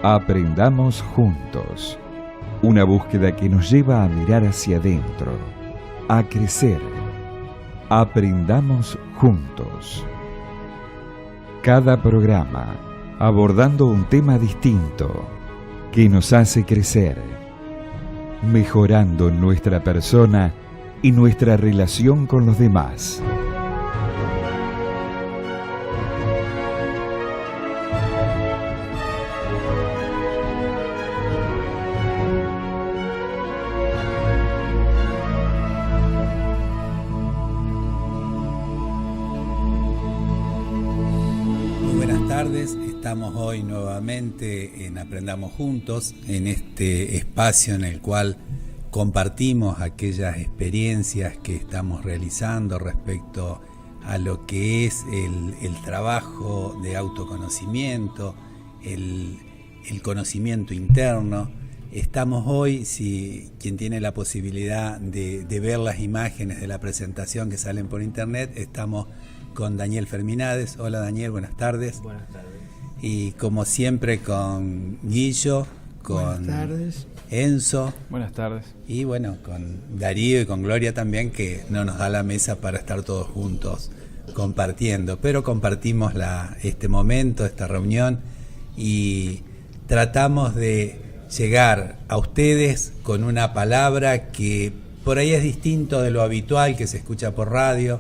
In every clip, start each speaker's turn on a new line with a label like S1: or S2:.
S1: Aprendamos juntos. Una búsqueda que nos lleva a mirar hacia adentro, a crecer. Aprendamos juntos. Cada programa abordando un tema distinto que nos hace crecer, mejorando nuestra persona y nuestra relación con los demás.
S2: Estamos hoy nuevamente en Aprendamos Juntos, en este espacio en el cual compartimos aquellas experiencias que estamos realizando respecto a lo que es el trabajo de autoconocimiento, el conocimiento interno. Estamos hoy, si quien tiene la posibilidad de ver las imágenes de la presentación que salen por internet, estamos con Daniel Ferminades. Hola Daniel, buenas tardes.
S3: Buenas tardes.
S2: Y como siempre con Guillo, con Enzo.
S3: Buenas tardes.
S2: Y bueno, con Darío y con Gloria también, que no nos da la mesa para estar todos juntos compartiendo. Pero compartimos este momento, esta reunión, y tratamos de llegar a ustedes con una palabra que por ahí es distinto de lo habitual que se escucha por radio.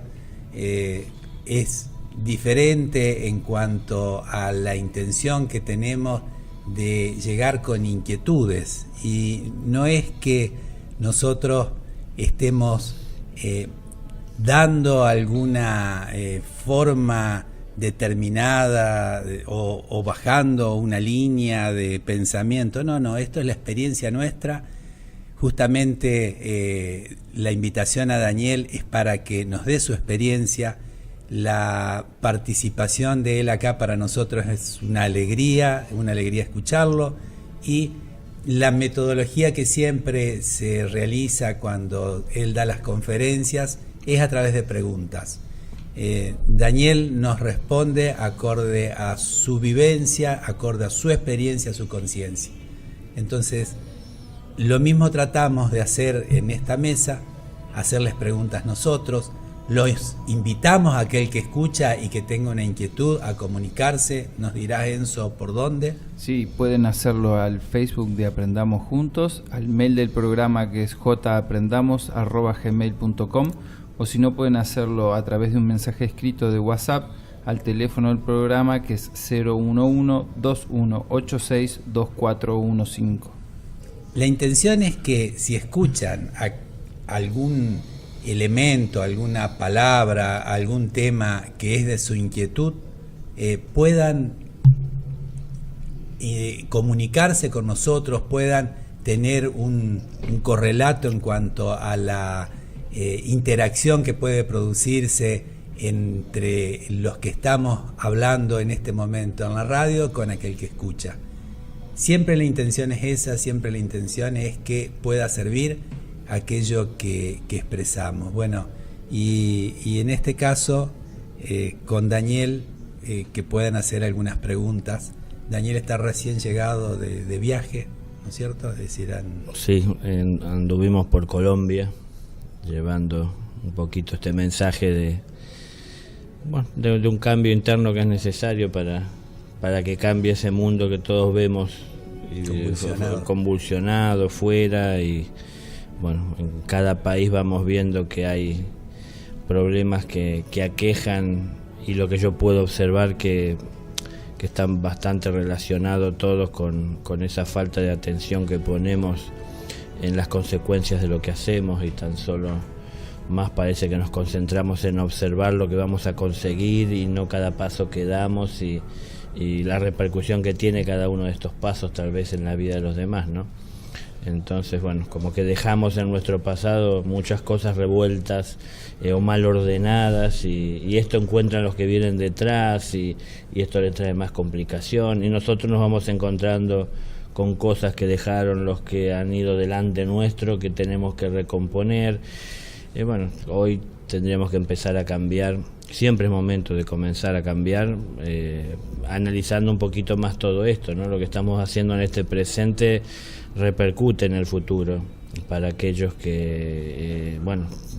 S2: Es diferente en cuanto a la intención que tenemos de llegar con inquietudes, y no es que nosotros estemos dando alguna forma determinada o bajando una línea de pensamiento. No, esto es la experiencia nuestra. Justamente la invitación a Daniel es para que nos dé su experiencia. La participación de él acá para nosotros es una alegría escucharlo, y la metodología que siempre se realiza cuando él da las conferencias es a través de preguntas. Daniel nos responde acorde a su vivencia, acorde a su experiencia, a su conciencia. Entonces, lo mismo tratamos de hacer en esta mesa, hacerles preguntas nosotros. Los invitamos a aquel que escucha y que tenga una inquietud a comunicarse. Nos dirá Enzo por dónde.
S3: Sí, pueden hacerlo al Facebook de Aprendamos Juntos, al mail del programa que es japrendamos@gmail.com, o si no pueden hacerlo a través de un mensaje escrito de WhatsApp al teléfono del programa que es 011-2186-2415.
S2: La intención es que si escuchan algún elemento, alguna palabra, algún tema que es de su inquietud, puedan comunicarse con nosotros, puedan tener un correlato en cuanto a la interacción que puede producirse entre los que estamos hablando en este momento en la radio con aquel que escucha. Siempre la intención es esa, siempre la intención es que pueda servir aquello que expresamos. Bueno, y en este caso con Daniel, que puedan hacer algunas preguntas. Daniel está recién llegado de viaje, ¿no es cierto? Es decir,
S4: sí, anduvimos por Colombia llevando un poquito este mensaje de un cambio interno que es necesario para que cambie ese mundo que todos vemos convulsionado fuera. Y bueno, en cada país vamos viendo que hay problemas que aquejan, y lo que yo puedo observar que están bastante relacionados todos con esa falta de atención que ponemos en las consecuencias de lo que hacemos, y tan solo más parece que nos concentramos en observar lo que vamos a conseguir y no cada paso que damos y la repercusión que tiene cada uno de estos pasos tal vez en la vida de los demás, ¿no? Entonces, bueno, como que dejamos en nuestro pasado muchas cosas revueltas o mal ordenadas, y esto encuentran los que vienen detrás, y esto le trae más complicación, y nosotros nos vamos encontrando con cosas que dejaron los que han ido delante nuestro, que tenemos que recomponer. Bueno, hoy tendríamos que empezar a cambiar siempre es momento de comenzar a cambiar, analizando un poquito más todo esto, ¿no? Lo que estamos haciendo en este presente repercute en el futuro para aquellos que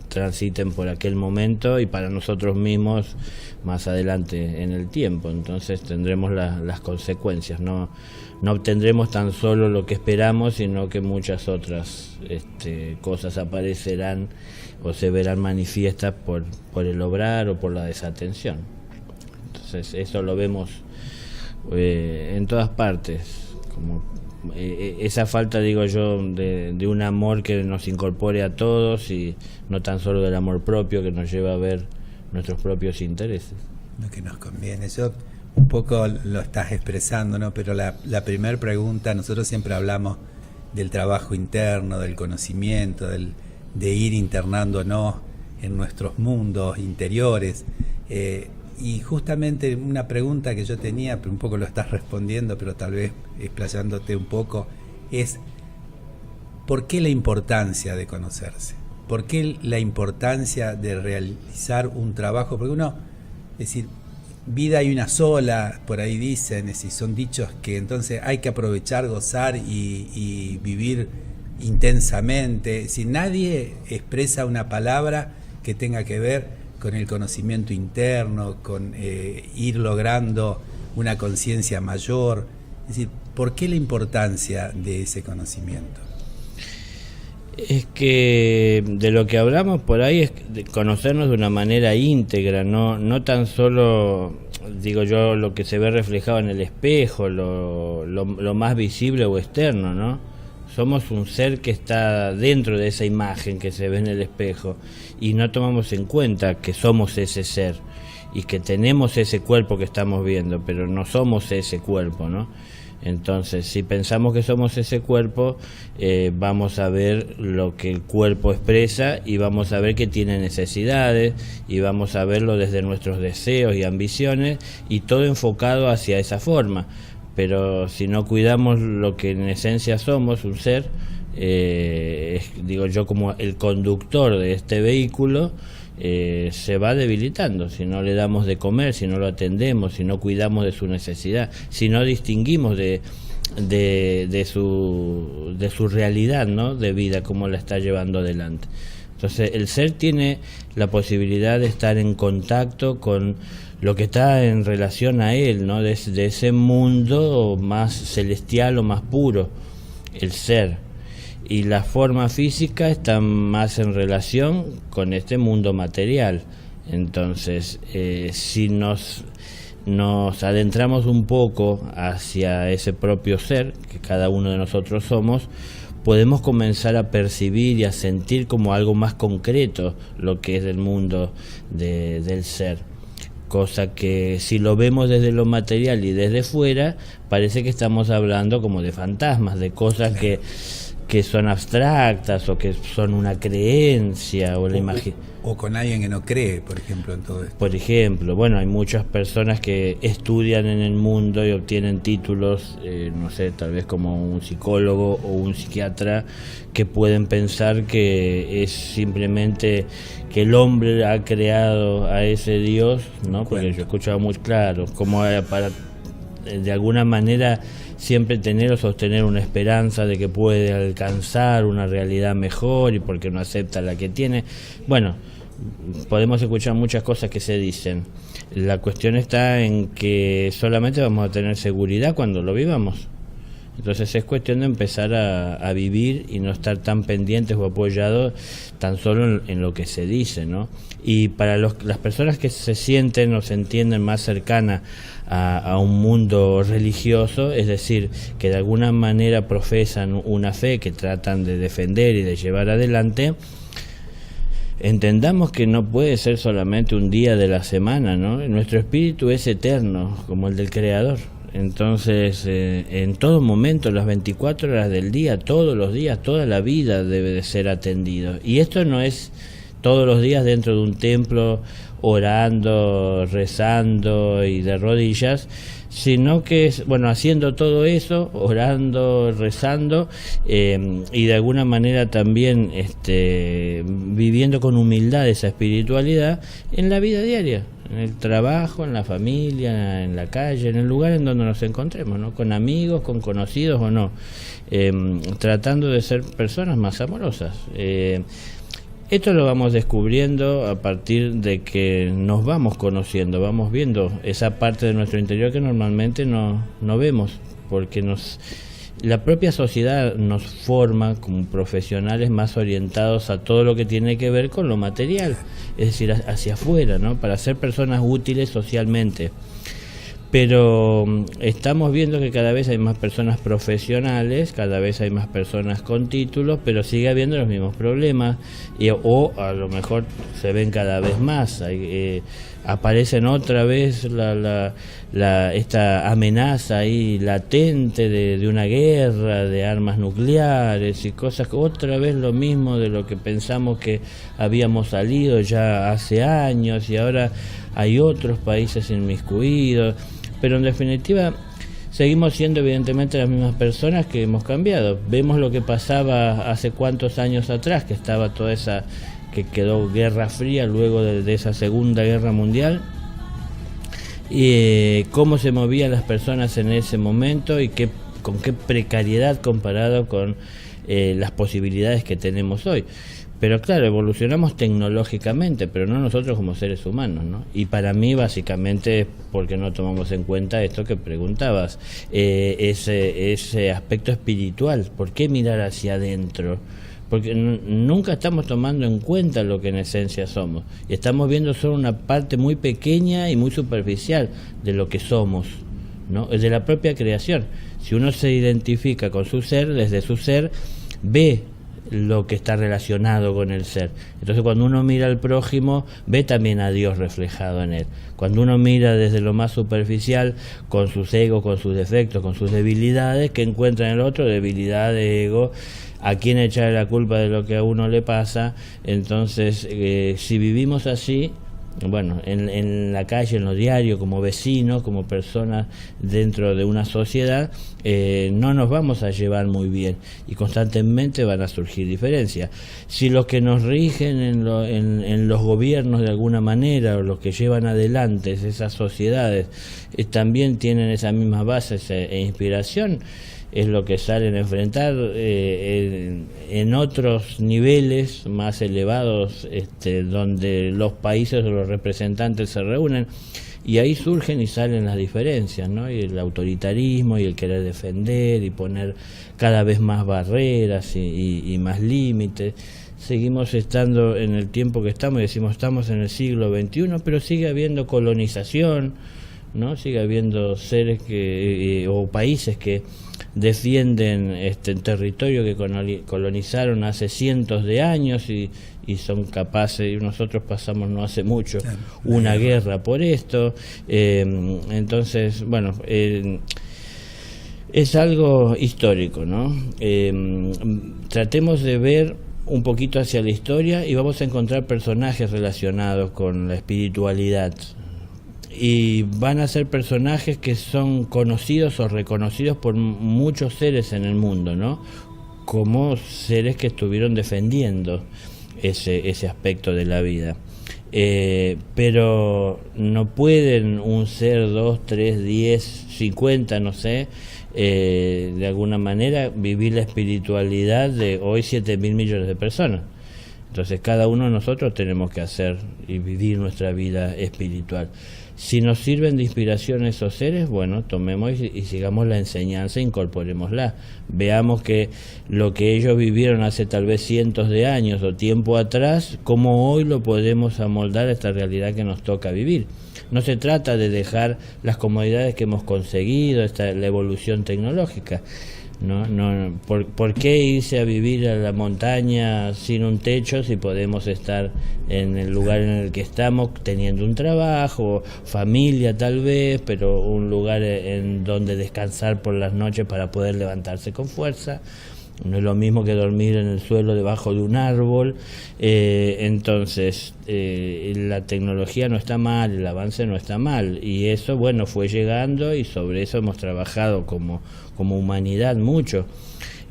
S4: transiten por aquel momento, y para nosotros mismos más adelante en el tiempo. Entonces tendremos las consecuencias, no obtendremos tan solo lo que esperamos, sino que muchas otras cosas aparecerán o se verán manifiestas por el obrar o por la desatención. Entonces eso lo vemos en todas partes, como esa falta, digo yo, de un amor que nos incorpore a todos, y no tan solo del amor propio que nos lleva a ver nuestros propios intereses.
S2: Lo que nos conviene. Yo un poco lo estás expresando, ¿no? Pero la primera pregunta, nosotros siempre hablamos del trabajo interno, del conocimiento, de ir internándonos en nuestros mundos interiores. Y justamente una pregunta que yo tenía, pero un poco lo estás respondiendo, pero tal vez explayándote un poco, es ¿por qué la importancia de conocerse? ¿Por qué la importancia de realizar un trabajo? Porque uno, es decir, vida hay una sola, por ahí dicen, es decir, son dichos que entonces hay que aprovechar, gozar y vivir intensamente. Es decir, nadie expresa una palabra que tenga que ver con el conocimiento interno, con ir logrando una conciencia mayor. Es decir, ¿por qué la importancia de ese conocimiento?
S4: Es que de lo que hablamos por ahí es de conocernos de una manera íntegra, no tan solo, digo yo, lo que se ve reflejado en el espejo, lo más visible o externo, ¿no? Somos un ser que está dentro de esa imagen que se ve en el espejo, y no tomamos en cuenta que somos ese ser y que tenemos ese cuerpo que estamos viendo, pero no somos ese cuerpo, ¿no? Entonces, si pensamos que somos ese cuerpo, vamos a ver lo que el cuerpo expresa, y vamos a ver que tiene necesidades, y vamos a verlo desde nuestros deseos y ambiciones, y todo enfocado hacia esa forma. Pero si no cuidamos lo que en esencia somos, un ser, digo yo, como el conductor de este vehículo, se va debilitando si no le damos de comer, si no lo atendemos, si no cuidamos de su necesidad, si no distinguimos de su realidad, ¿no?, de vida, cómo la está llevando adelante. Entonces el ser tiene la posibilidad de estar en contacto con lo que está en relación a él, ¿no?, de ese mundo más celestial o más puro, el ser. Y la forma física está más en relación con este mundo material. Entonces, si nos adentramos un poco hacia ese propio ser, que cada uno de nosotros somos, podemos comenzar a percibir y a sentir como algo más concreto lo que es el mundo del ser. Cosa que si lo vemos desde lo material y desde fuera, parece que estamos hablando como de fantasmas, de cosas que son abstractas, o que son una creencia o la imagen.
S2: O con alguien que no cree, por ejemplo, en todo esto.
S4: Por ejemplo, bueno, hay muchas personas que estudian en el mundo y obtienen títulos, no sé, tal vez como un psicólogo o un psiquiatra, que pueden pensar que es simplemente que el hombre ha creado a ese Dios, ¿no? Porque yo he escuchado muy claro, como para de alguna manera siempre tener o sostener una esperanza de que puede alcanzar una realidad mejor, y porque no acepta la que tiene. Bueno, podemos escuchar muchas cosas que se dicen. La cuestión está en que solamente vamos a tener seguridad cuando lo vivamos. Entonces es cuestión de empezar a vivir y no estar tan pendientes o apoyados tan solo en lo que se dice, ¿no? Y para las personas que se sienten o se entienden más cercanas a un mundo religioso, es decir, que de alguna manera profesan una fe que tratan de defender y de llevar adelante, entendamos que no puede ser solamente un día de la semana, ¿no? Nuestro espíritu es eterno, como el del Creador. Entonces, en todo momento, las 24 horas del día, todos los días, toda la vida debe de ser atendido. Y esto no es todos los días dentro de un templo, orando, rezando y de rodillas, sino que es, bueno, haciendo todo eso, orando, rezando, y de alguna manera también viviendo con humildad esa espiritualidad en la vida diaria, en el trabajo, en la familia, en la calle, en el lugar en donde nos encontremos, ¿no? Con amigos, con conocidos o no, tratando de ser personas más amorosas. Esto lo vamos descubriendo a partir de que nos vamos conociendo, vamos viendo esa parte de nuestro interior que normalmente no vemos, porque la propia sociedad nos forma como profesionales más orientados a todo lo que tiene que ver con lo material, es decir, hacia afuera, ¿no? Para ser personas útiles socialmente. Pero estamos viendo que cada vez hay más personas profesionales, cada vez hay más personas con títulos, pero sigue habiendo los mismos problemas, o a lo mejor se ven cada vez más. Aparecen otra vez esta amenaza ahí latente de una guerra, de armas nucleares y cosas, otra vez lo mismo de lo que pensamos que habíamos salido ya hace años, y ahora hay otros países inmiscuidos. Pero en definitiva seguimos siendo evidentemente las mismas personas que hemos cambiado. Vemos lo que pasaba hace cuántos años atrás, que estaba toda esa, que quedó Guerra Fría luego de esa Segunda Guerra Mundial, y cómo se movían las personas en ese momento y con qué precariedad comparado con las posibilidades que tenemos hoy. Pero claro, evolucionamos tecnológicamente, pero no nosotros como seres humanos, ¿no? Y para mí básicamente es porque no tomamos en cuenta esto que preguntabas, ese aspecto espiritual. ¿Por qué mirar hacia adentro? Porque nunca estamos tomando en cuenta lo que en esencia somos, y estamos viendo solo una parte muy pequeña y muy superficial de lo que somos, ¿no? Es de la propia creación. Si uno se identifica con su ser, desde su ser ve lo que está relacionado con el ser. Entonces cuando uno mira al prójimo, ve también a Dios reflejado en él. Cuando uno mira desde lo más superficial, con sus egos, con sus defectos, con sus debilidades, que encuentra en el otro debilidad de ego, a quién echarle la culpa de lo que a uno le pasa. Entonces si vivimos así, bueno, en la calle, en lo diario, como vecinos, como personas dentro de una sociedad, no nos vamos a llevar muy bien, y constantemente van a surgir diferencias. Si los que nos rigen en los gobiernos de alguna manera, o los que llevan adelante esas sociedades, también tienen esas mismas bases e inspiración, es lo que salen a enfrentar en otros niveles más elevados, donde los países o los representantes se reúnen, y ahí surgen y salen las diferencias, ¿no? Y el autoritarismo y el querer defender y poner cada vez más barreras y más límites. Seguimos estando en el tiempo que estamos, y decimos estamos en el siglo XXI, pero sigue habiendo colonización, ¿no? Sigue habiendo seres o países que defienden territorio que colonizaron hace cientos de años y son capaces, y nosotros pasamos no hace mucho una guerra por esto. Entonces, bueno, es algo histórico, ¿no? Tratemos de ver un poquito hacia la historia y vamos a encontrar personajes relacionados con la espiritualidad. Y van a ser personajes que son conocidos o reconocidos por muchos seres en el mundo, ¿no? Como seres que estuvieron defendiendo ese aspecto de la vida. Pero no pueden un ser, 2, 3, 10, 50, no sé, de alguna manera vivir la espiritualidad de hoy 7.000 millones de personas. Entonces cada uno de nosotros tenemos que hacer y vivir nuestra vida espiritual. Si nos sirven de inspiración esos seres, bueno, tomemos y sigamos la enseñanza, incorporémosla. Veamos que lo que ellos vivieron hace tal vez cientos de años o tiempo atrás, cómo hoy lo podemos amoldar a esta realidad que nos toca vivir. No se trata de dejar las comodidades que hemos conseguido, la evolución tecnológica. No, ¿por qué irse a vivir a la montaña sin un techo si podemos estar en el lugar en el que estamos teniendo un trabajo, familia tal vez, pero un lugar en donde descansar por las noches para poder levantarse con fuerza? No es lo mismo que dormir en el suelo debajo de un árbol. Entonces, la tecnología no está mal, el avance no está mal. Y eso, bueno, fue llegando y sobre eso hemos trabajado como humanidad mucho.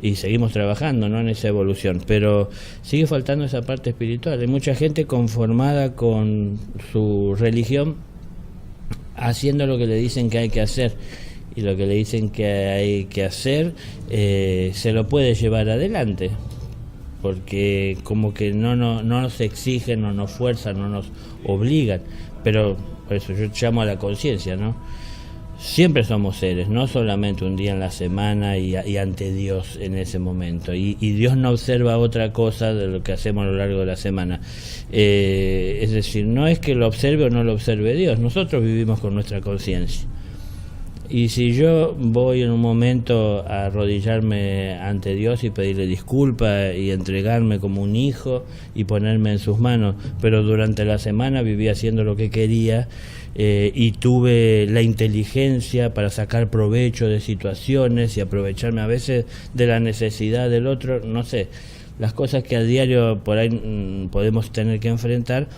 S4: Y seguimos trabajando, ¿no?, en esa evolución. Pero sigue faltando esa parte espiritual. Hay mucha gente conformada con su religión, haciendo lo que le dicen que hay que hacer. Y lo que le dicen que hay que hacer se lo puede llevar adelante, porque como que no nos exigen, no nos fuerzan, no nos obligan. Pero por eso yo llamo a la conciencia, ¿no? Siempre somos seres, no solamente un día en la semana y ante Dios en ese momento. Y Dios no observa otra cosa de lo que hacemos a lo largo de la semana. Es decir, no es que lo observe o no lo observe Dios, nosotros vivimos con nuestra conciencia. Y si yo voy en un momento a arrodillarme ante Dios y pedirle disculpas y entregarme como un hijo y ponerme en sus manos, pero durante la semana viví haciendo lo que quería y tuve la inteligencia para sacar provecho de situaciones y aprovecharme a veces de la necesidad del otro, no sé, las cosas que a diario por ahí podemos tener que enfrentar,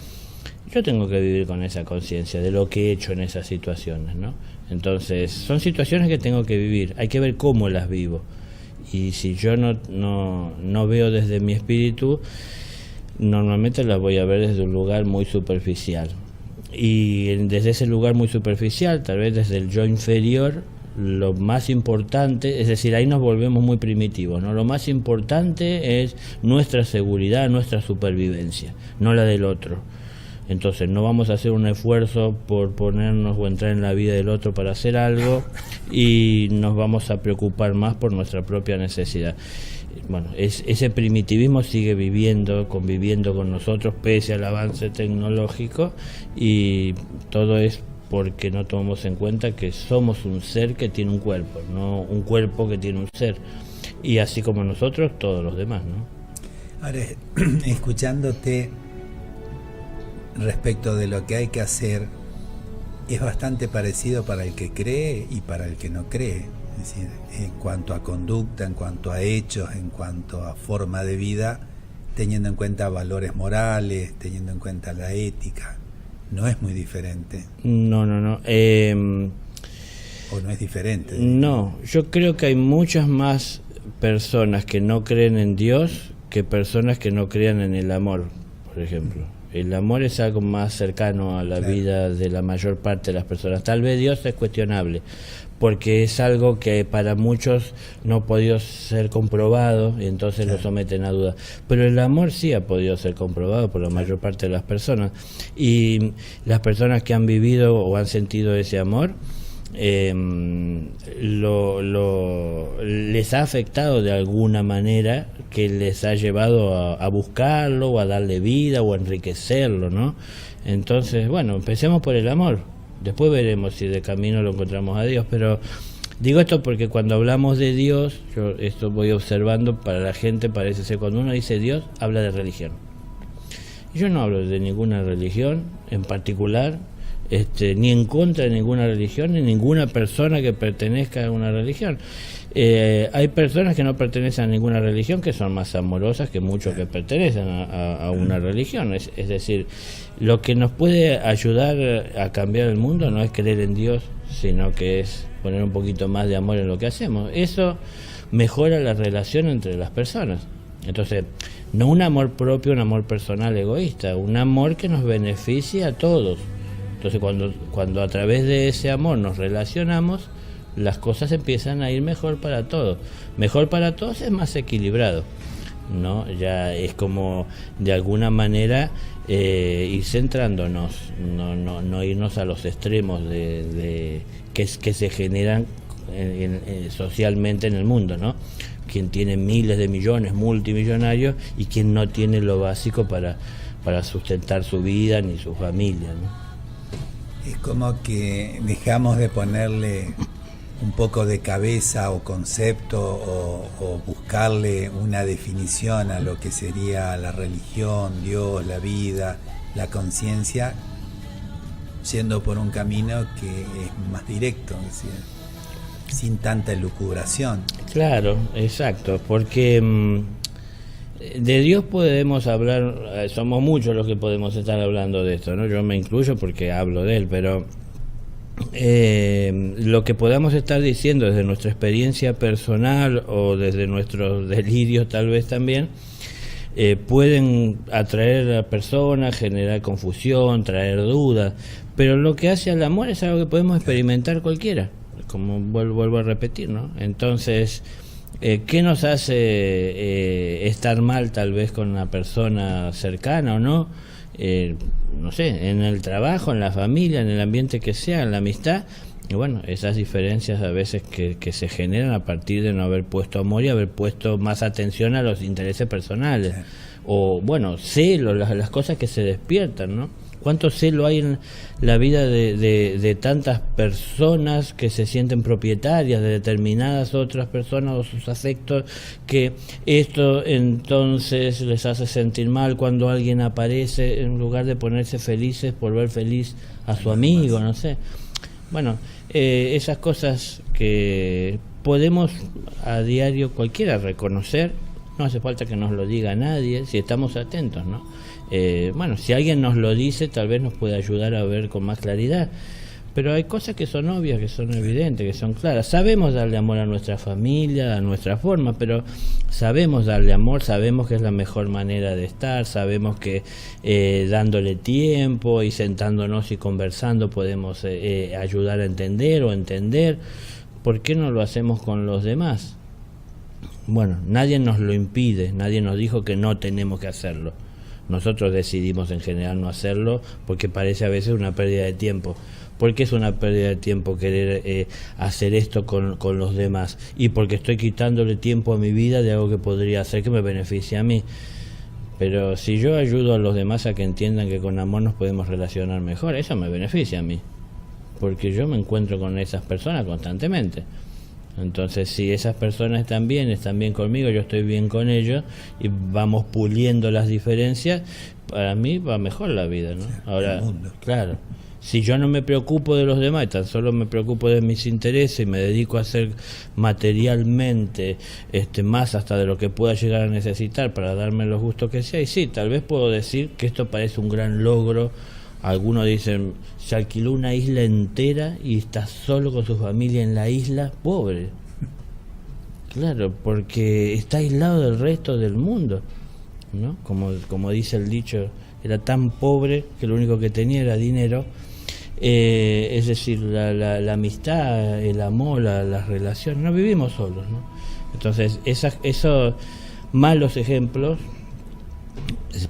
S4: yo tengo que vivir con esa conciencia de lo que he hecho en esas situaciones, ¿no? Entonces, son situaciones que tengo que vivir, hay que ver cómo las vivo. Y si yo no veo desde mi espíritu, normalmente las voy a ver desde un lugar muy superficial. Y desde ese lugar muy superficial, tal vez desde el yo inferior, lo más importante, es decir, ahí nos volvemos muy primitivos, ¿no? Lo más importante es nuestra seguridad, nuestra supervivencia, no la del otro. Entonces no vamos a hacer un esfuerzo por ponernos o entrar en la vida del otro para hacer algo y nos vamos a preocupar más por nuestra propia necesidad. Bueno, ese primitivismo sigue conviviendo con nosotros pese al avance tecnológico, y todo es porque no tomamos en cuenta que somos un ser que tiene un cuerpo, no un cuerpo que tiene un ser, y así como nosotros todos los demás, ¿no?
S2: Ahora, escuchándote respecto de lo que hay que hacer, es bastante parecido para el que cree y para el que no cree. Es decir, en cuanto a conducta, en cuanto a hechos, en cuanto a forma de vida, teniendo en cuenta valores morales, teniendo en cuenta la ética, no es muy diferente.
S4: No.
S2: ¿O no es diferente?
S4: No, yo creo que hay muchas más personas que no creen en Dios que personas que no crean en el amor, por ejemplo. El amor es algo más cercano a la vida de la mayor parte de las personas. Tal vez Dios es cuestionable, porque es algo que para muchos no ha podido ser comprobado y entonces lo someten a duda. Pero el amor sí ha podido ser comprobado por la mayor parte de las personas. Y las personas que han vivido o han sentido ese amor, les ha afectado de alguna manera, que les ha llevado a buscarlo o a darle vida o a enriquecerlo, ¿no? Entonces, bueno, empecemos por el amor, después veremos si de camino lo encontramos a Dios. Pero digo esto porque cuando hablamos de Dios, yo esto voy observando, para la gente parece ser, cuando uno dice Dios, habla de religión. Yo no hablo de ninguna religión en particular, ni en contra de ninguna religión, ni ninguna persona que pertenezca a una religión. Hay personas que no pertenecen a ninguna religión que son más amorosas que muchos que pertenecen a una religión. Es decir, lo que nos puede ayudar a cambiar el mundo no es creer en Dios, sino que es poner un poquito más de amor en lo que hacemos. Eso mejora la relación entre las personas. Entonces, no un amor propio, un amor personal egoísta, un amor que nos beneficie a todos. Entonces, cuando a través de ese amor nos relacionamos, las cosas empiezan a ir mejor para todos. Mejor para todos es más equilibrado, ¿no? Ya es como, de alguna manera, ir centrándonos, no irnos a los extremos de que se generan socialmente en el mundo, ¿no? Quien tiene miles de millones, multimillonarios, y quien no tiene lo básico para sustentar su vida ni su familia, ¿no?
S2: Es como que dejamos de ponerle un poco de cabeza o concepto o buscarle una definición a lo que sería la religión, Dios, la vida, la conciencia, yendo por un camino que es más directo, es decir, sin tanta elucubración.
S4: Claro, exacto, porque de Dios podemos hablar, somos muchos los que podemos estar hablando de esto, ¿no? Yo me incluyo porque hablo de Él, pero lo que podamos estar diciendo desde nuestra experiencia personal o desde nuestros delirios tal vez también, pueden atraer a la persona, generar confusión, traer dudas, pero lo que hace al amor es algo que podemos experimentar cualquiera, como vuelvo a repetir, ¿no? Entonces, ¿qué nos hace estar mal tal vez con una persona cercana o no? No sé, en el trabajo, en la familia, en el ambiente que sea, en la amistad. Y bueno, esas diferencias a veces que se generan a partir de no haber puesto amor y haber puesto más atención a los intereses personales. Sí. O bueno, celo, las cosas que se despiertan, ¿no? ¿Cuánto celo hay en la vida de tantas personas que se sienten propietarias de determinadas otras personas o sus afectos, que esto entonces les hace sentir mal cuando alguien aparece, en lugar de ponerse felices por ver feliz a su amigo, no sé? Bueno, esas cosas que podemos a diario cualquiera reconocer, no hace falta que nos lo diga nadie, si estamos atentos, ¿no? Bueno, si alguien nos lo dice, tal vez nos puede ayudar a ver con más claridad, pero hay cosas que son obvias, que son evidentes, que son claras. Sabemos darle amor a nuestra familia, a nuestra forma, pero sabemos darle amor, sabemos que es la mejor manera de estar, sabemos que dándole tiempo y sentándonos y conversando podemos ayudar a entender o entender. ¿Por qué no lo hacemos con los demás? Bueno, nadie nos lo impide, nadie nos dijo que no tenemos que hacerlo. Nosotros decidimos en general no hacerlo porque parece a veces una pérdida de tiempo. ¿Por qué es una pérdida de tiempo querer hacer esto con los demás? Y porque estoy quitándole tiempo a mi vida de algo que podría hacer que me beneficie a mí. Pero si yo ayudo a los demás a que entiendan que con amor nos podemos relacionar mejor, eso me beneficia a mí. Porque yo me encuentro con esas personas constantemente. Entonces, si esas personas están bien conmigo, yo estoy bien con ellos y vamos puliendo las diferencias, para mí va mejor la vida, ¿no? Ahora, claro, si yo no me preocupo de los demás y tan solo me preocupo de mis intereses y me dedico a hacer materialmente más hasta de lo que pueda llegar a necesitar para darme los gustos que sea, y sí, tal vez puedo decir que esto parece un gran logro. Algunos dicen, se alquiló una isla entera y está solo con su familia en la isla, pobre. Claro, porque está aislado del resto del mundo, ¿no? Como dice el dicho, era tan pobre que lo único que tenía era dinero. Es decir, la amistad, el amor, las relaciones, no vivimos solos, ¿no? Entonces, esos malos ejemplos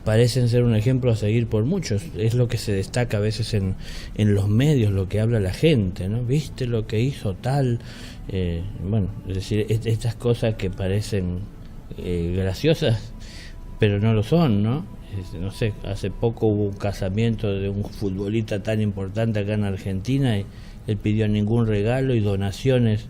S4: parecen ser un ejemplo a seguir por muchos. Es lo que se destaca a veces en los medios, lo que habla la gente, ¿no? ¿Viste lo que hizo tal? Bueno, es decir, estas cosas que parecen graciosas, pero no lo son, ¿no? No sé, hace poco hubo un casamiento de un futbolista tan importante acá en Argentina y él pidió ningún regalo y donaciones.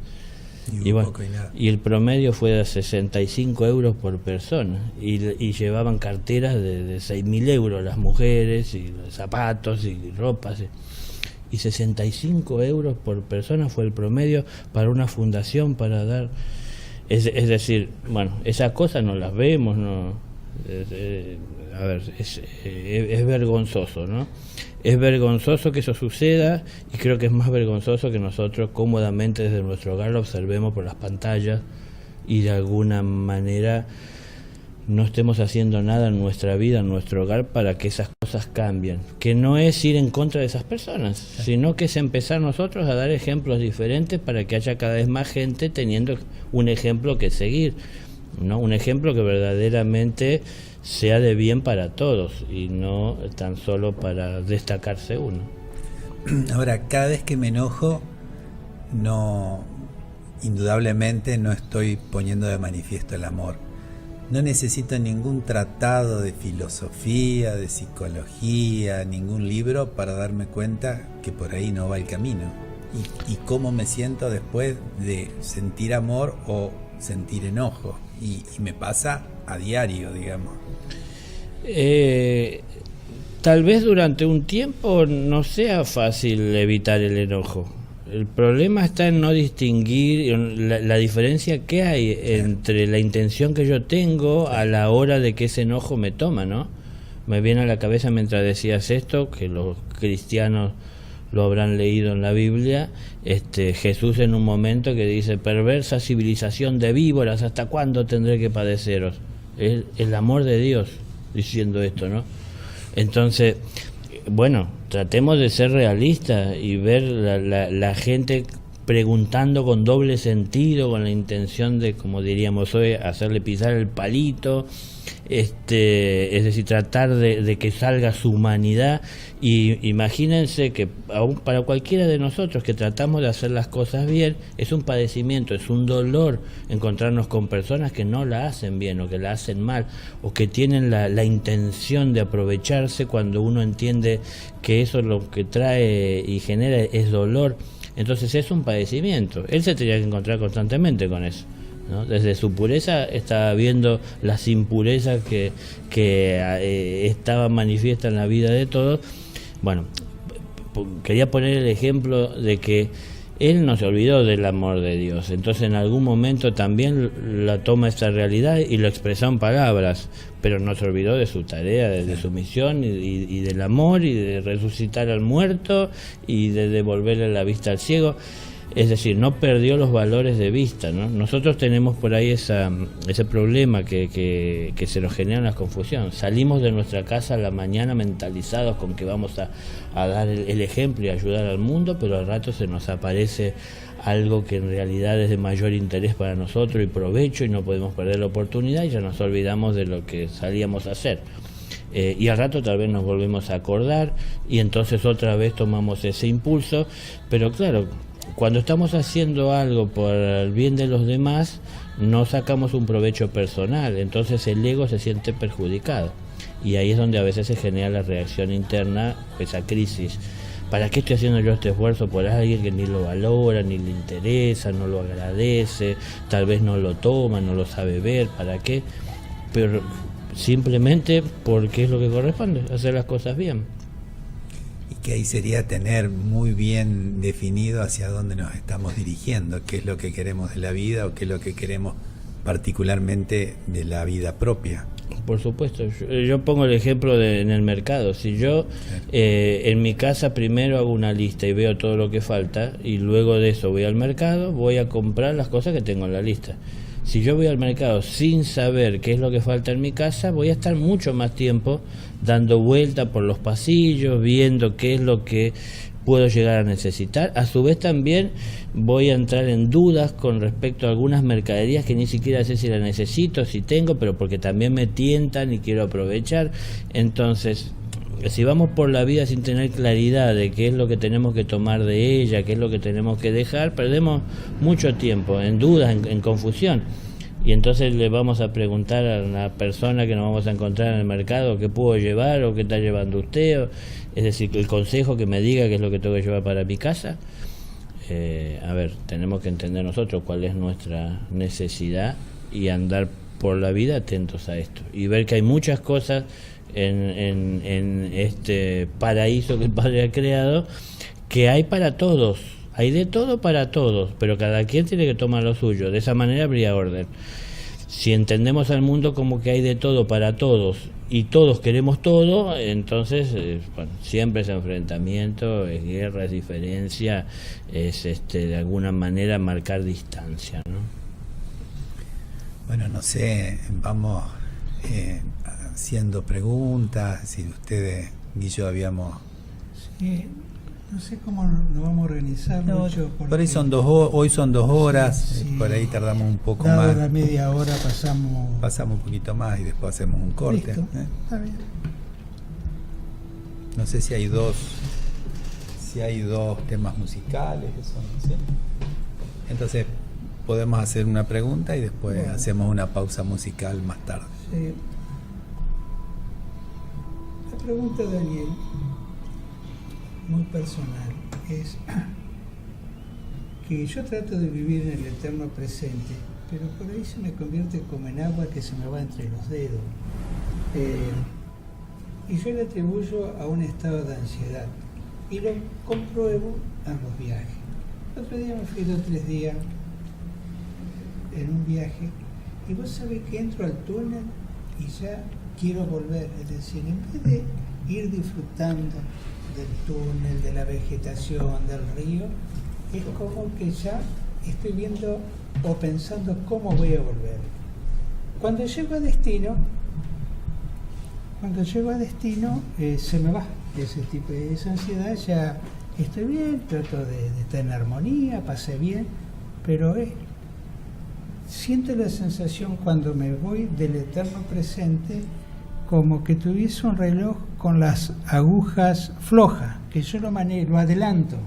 S4: Y bueno, y el promedio fue de 65 euros por persona y llevaban carteras de 6.000 euros las mujeres, y zapatos y ropas, y 65 euros por persona fue el promedio para una fundación para dar. Es decir, bueno, esas cosas no las vemos, no. A ver, es vergonzoso, ¿no? Es vergonzoso que eso suceda, y creo que es más vergonzoso que nosotros cómodamente desde nuestro hogar lo observemos por las pantallas y de alguna manera no estemos haciendo nada en nuestra vida, en nuestro hogar, para que esas cosas cambien. Que no es ir en contra de esas personas, sino que es empezar nosotros a dar ejemplos diferentes para que haya cada vez más gente teniendo un ejemplo que seguir, ¿no? Un ejemplo que verdaderamente sea de bien para todos y no tan solo para destacarse uno.
S2: Ahora, cada vez que me enojo, indudablemente no estoy poniendo de manifiesto el amor. No necesito ningún tratado de filosofía, de psicología, ningún libro para darme cuenta que por ahí no va el camino. Y cómo me siento después de sentir amor o sentir enojo. Y me pasa a diario, digamos.
S4: Tal vez durante un tiempo no sea fácil evitar el enojo. El problema está en no distinguir la diferencia que hay entre la intención que yo tengo a la hora de que ese enojo me toma, ¿no? Me viene a la cabeza mientras decías esto, que los cristianos lo habrán leído en la Biblia, Jesús en un momento que dice: perversa civilización de víboras, ¿hasta cuándo tendré que padeceros? Es el amor de Dios diciendo esto, ¿no? Entonces, bueno, tratemos de ser realistas y ver la gente preguntando con doble sentido, con la intención de, como diríamos hoy, hacerle pisar el palito, es decir, tratar de que salga su humanidad. Y imagínense que aún para cualquiera de nosotros que tratamos de hacer las cosas bien, es un padecimiento, es un dolor encontrarnos con personas que no la hacen bien o que la hacen mal o que tienen la intención de aprovecharse, cuando uno entiende que eso lo que trae y genera es dolor. Entonces es un padecimiento. Él se tenía que encontrar constantemente con eso, ¿no? Desde su pureza estaba viendo las impurezas que estaban manifiestas en la vida de todos. Bueno, quería poner el ejemplo de que él no se olvidó del amor de Dios, entonces en algún momento también la toma esta realidad y lo expresó en palabras, pero no se olvidó de su tarea, de su misión y del amor, y de resucitar al muerto y de devolverle la vista al ciego. Es decir, no perdió los valores de vista, ¿no? Nosotros tenemos por ahí ese problema que se nos genera la confusión. Salimos de nuestra casa a la mañana mentalizados con que vamos a dar el ejemplo y ayudar al mundo, pero al rato se nos aparece algo que en realidad es de mayor interés para nosotros y provecho, y no podemos perder la oportunidad, y ya nos olvidamos de lo que salíamos a hacer. Y al rato tal vez nos volvemos a acordar y entonces otra vez tomamos ese impulso, pero claro, cuando estamos haciendo algo por el bien de los demás, no sacamos un provecho personal, entonces el ego se siente perjudicado. Y ahí es donde a veces se genera la reacción interna, esa crisis. ¿Para qué estoy haciendo yo este esfuerzo por alguien que ni lo valora, ni le interesa, no lo agradece, tal vez no lo toma, no lo sabe ver? ¿Para qué? Pero simplemente porque es lo que corresponde, hacer las cosas bien.
S2: Que ahí sería tener muy bien definido hacia dónde nos estamos dirigiendo, qué es lo que queremos de la vida o qué es lo que queremos particularmente de la vida propia.
S4: Por supuesto, yo pongo el ejemplo en el mercado. Si yo en mi casa primero hago una lista y veo todo lo que falta, y luego de eso voy al mercado, voy a comprar las cosas que tengo en la lista. Si yo voy al mercado sin saber qué es lo que falta en mi casa, voy a estar mucho más tiempo dando vuelta por los pasillos, viendo qué es lo que puedo llegar a necesitar. A su vez también voy a entrar en dudas con respecto a algunas mercaderías que ni siquiera sé si las necesito, si tengo, pero porque también me tientan y quiero aprovechar. Entonces, si vamos por la vida sin tener claridad de qué es lo que tenemos que tomar de ella, qué es lo que tenemos que dejar, perdemos mucho tiempo en dudas, en confusión. Y entonces le vamos a preguntar a una persona que nos vamos a encontrar en el mercado qué puedo llevar o qué está llevando usted, es decir, el consejo que me diga qué es lo que tengo que llevar para mi casa. A ver, tenemos que entender nosotros cuál es nuestra necesidad y andar por la vida atentos a esto y ver que hay muchas cosas en este paraíso que el Padre ha creado, que hay para todos, hay de todo para todos, pero cada quien tiene que tomar lo suyo. De esa manera habría orden. Si entendemos al mundo como que hay de todo para todos y todos queremos todo, entonces bueno, siempre es enfrentamiento, es guerra, es diferencia, es de alguna manera marcar distancia, ¿no?
S2: Bueno, no sé, vamos haciendo preguntas. Si ustedes y yo habíamos...
S5: Sí, no sé cómo nos vamos a organizar mucho.
S2: Por ahí son hoy son 2 horas,
S5: sí,
S2: por ahí tardamos un poco
S5: dado
S2: más.
S5: la media hora
S2: Pasamos un poquito más y después hacemos un corte.
S5: Listo, está bien.
S2: No sé si hay dos temas musicales, eso no sé. Entonces podemos hacer una pregunta y después hacemos una pausa musical más tarde.
S5: Sí. La pregunta de Daniel, muy personal, es que yo trato de vivir en el eterno presente, pero por ahí se me convierte como en agua que se me va entre los dedos. Y yo le atribuyo a un estado de ansiedad y lo compruebo en los viajes. El otro día me fui 2 o 3 días en un viaje y vos sabés que entro al túnel y ya quiero volver. Es decir, en vez de ir disfrutando del túnel, de la vegetación, del río, es como que ya estoy viendo o pensando cómo voy a volver. Cuando llego a destino, se me va ese tipo de esa ansiedad, ya estoy bien, trato de estar en armonía, pasé bien, pero siento la sensación cuando me voy del eterno presente como que tuviese un reloj con las agujas flojas, que yo lo adelanto.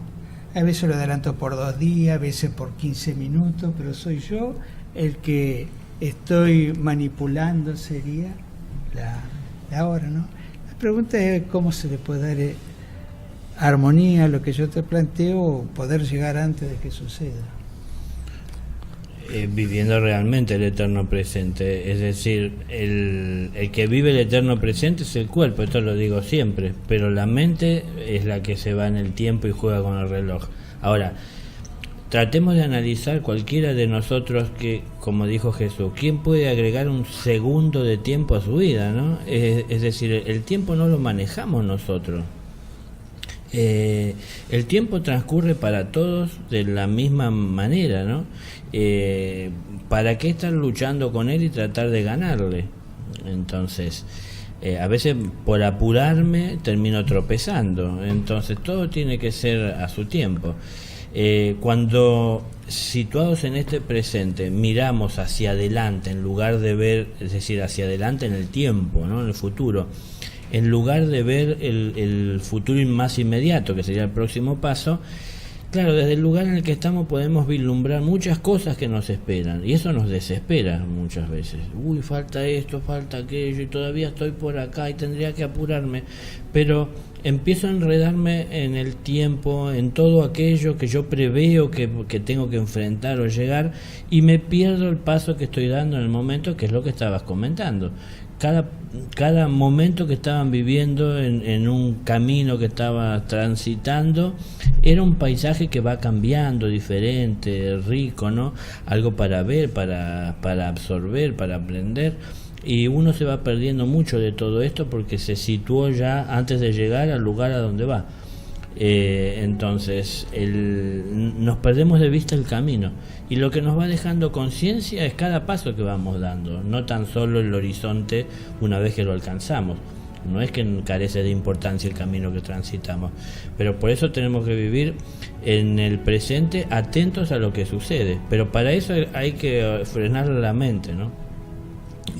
S5: A veces lo adelanto por 2 días, a veces por 15 minutos, pero soy yo el que estoy manipulando, sería la hora, ¿no? La pregunta es cómo se le puede dar armonía a lo que yo te planteo o poder llegar antes de que suceda.
S4: Viviendo realmente el eterno presente, es decir, el que vive el eterno presente es el cuerpo, esto lo digo siempre, pero la mente es la que se va en el tiempo y juega con el reloj. Ahora, tratemos de analizar cualquiera de nosotros que, como dijo Jesús, ¿quién puede agregar un segundo de tiempo a su vida, ¿no? Es decir, el tiempo no lo manejamos nosotros. El tiempo transcurre para todos de la misma manera, ¿no? ¿Para qué estar luchando con él y tratar de ganarle? Entonces, a veces por apurarme termino tropezando. Entonces todo tiene que ser a su tiempo. Cuando situados en este presente miramos hacia adelante en lugar de ver, es decir, hacia adelante en el tiempo, ¿no? En el futuro, en lugar de ver el futuro más inmediato, que sería el próximo paso, claro, desde el lugar en el que estamos podemos vislumbrar muchas cosas que nos esperan, y eso nos desespera muchas veces. Uy, falta esto, falta aquello, y todavía estoy por acá y tendría que apurarme, pero empiezo a enredarme en el tiempo, en todo aquello que yo preveo que tengo que enfrentar o llegar, y me pierdo el paso que estoy dando en el momento, que es lo que estabas comentando. Cada momento que estaban viviendo en un camino que estaba transitando era un paisaje que va cambiando, diferente, rico, ¿no? Algo para ver, para absorber, para aprender, y uno se va perdiendo mucho de todo esto porque se situó ya antes de llegar al lugar a donde va. Entonces nos perdemos de vista el camino, y lo que nos va dejando conciencia es cada paso que vamos dando, no tan solo el horizonte una vez que lo alcanzamos. No es que carece de importancia el camino que transitamos, pero por eso tenemos que vivir en el presente, atentos a lo que sucede, pero para eso hay que frenar la mente, ¿no?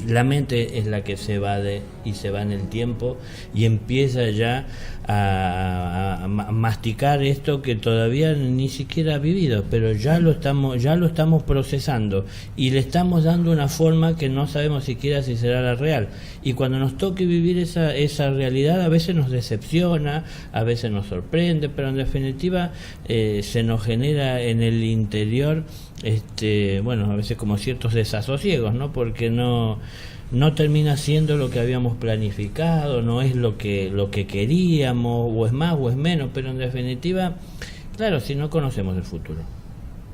S4: La mente es la que se evade y se va en el tiempo y empieza ya a masticar esto que todavía ni siquiera ha vivido, pero ya lo estamos procesando y le estamos dando una forma que no sabemos siquiera si será la real. Y cuando nos toque vivir esa realidad, a veces nos decepciona, a veces nos sorprende, pero en definitiva se nos genera en el interior a veces como ciertos desasosiegos, ¿no? Porque no termina siendo lo que habíamos planificado, no es lo que queríamos, o es más o es menos, pero en definitiva, claro, si no conocemos el futuro,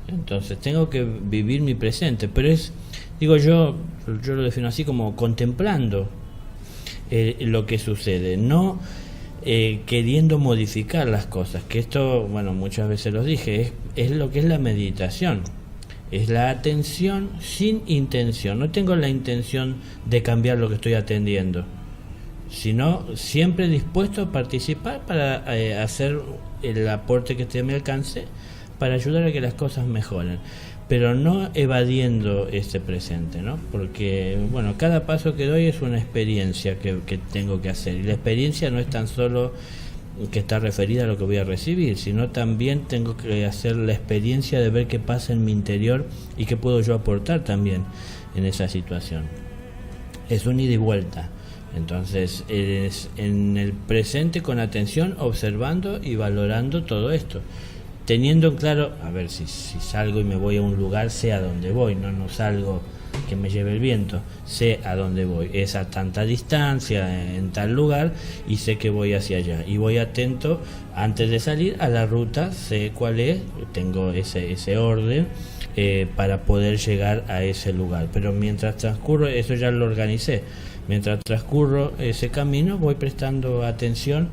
S4: entonces tengo que vivir mi presente, pero yo lo defino así como contemplando lo que sucede, no queriendo modificar las cosas, que esto, muchas veces lo dije, es lo que es la meditación. Es la atención sin intención. No tengo la intención de cambiar lo que estoy atendiendo, sino siempre dispuesto a participar para hacer el aporte que esté a mi alcance para ayudar a que las cosas mejoren, pero no evadiendo este presente, ¿no? Porque cada paso que doy es una experiencia que tengo que hacer, y la experiencia no es tan solo que está referida a lo que voy a recibir, sino también tengo que hacer la experiencia de ver qué pasa en mi interior y qué puedo yo aportar también en esa situación. Es un ida y vuelta. Entonces es en el presente con atención, observando y valorando todo esto, teniendo en claro, a ver, si salgo y me voy a un lugar, sé a dónde voy, no salgo que me lleve el viento, sé a dónde voy, es a tanta distancia, en tal lugar, y sé que voy hacia allá, y voy atento antes de salir a la ruta, sé cuál es, tengo ese orden para poder llegar a ese lugar, pero mientras transcurro, eso ya lo organicé, mientras transcurro ese camino voy prestando atención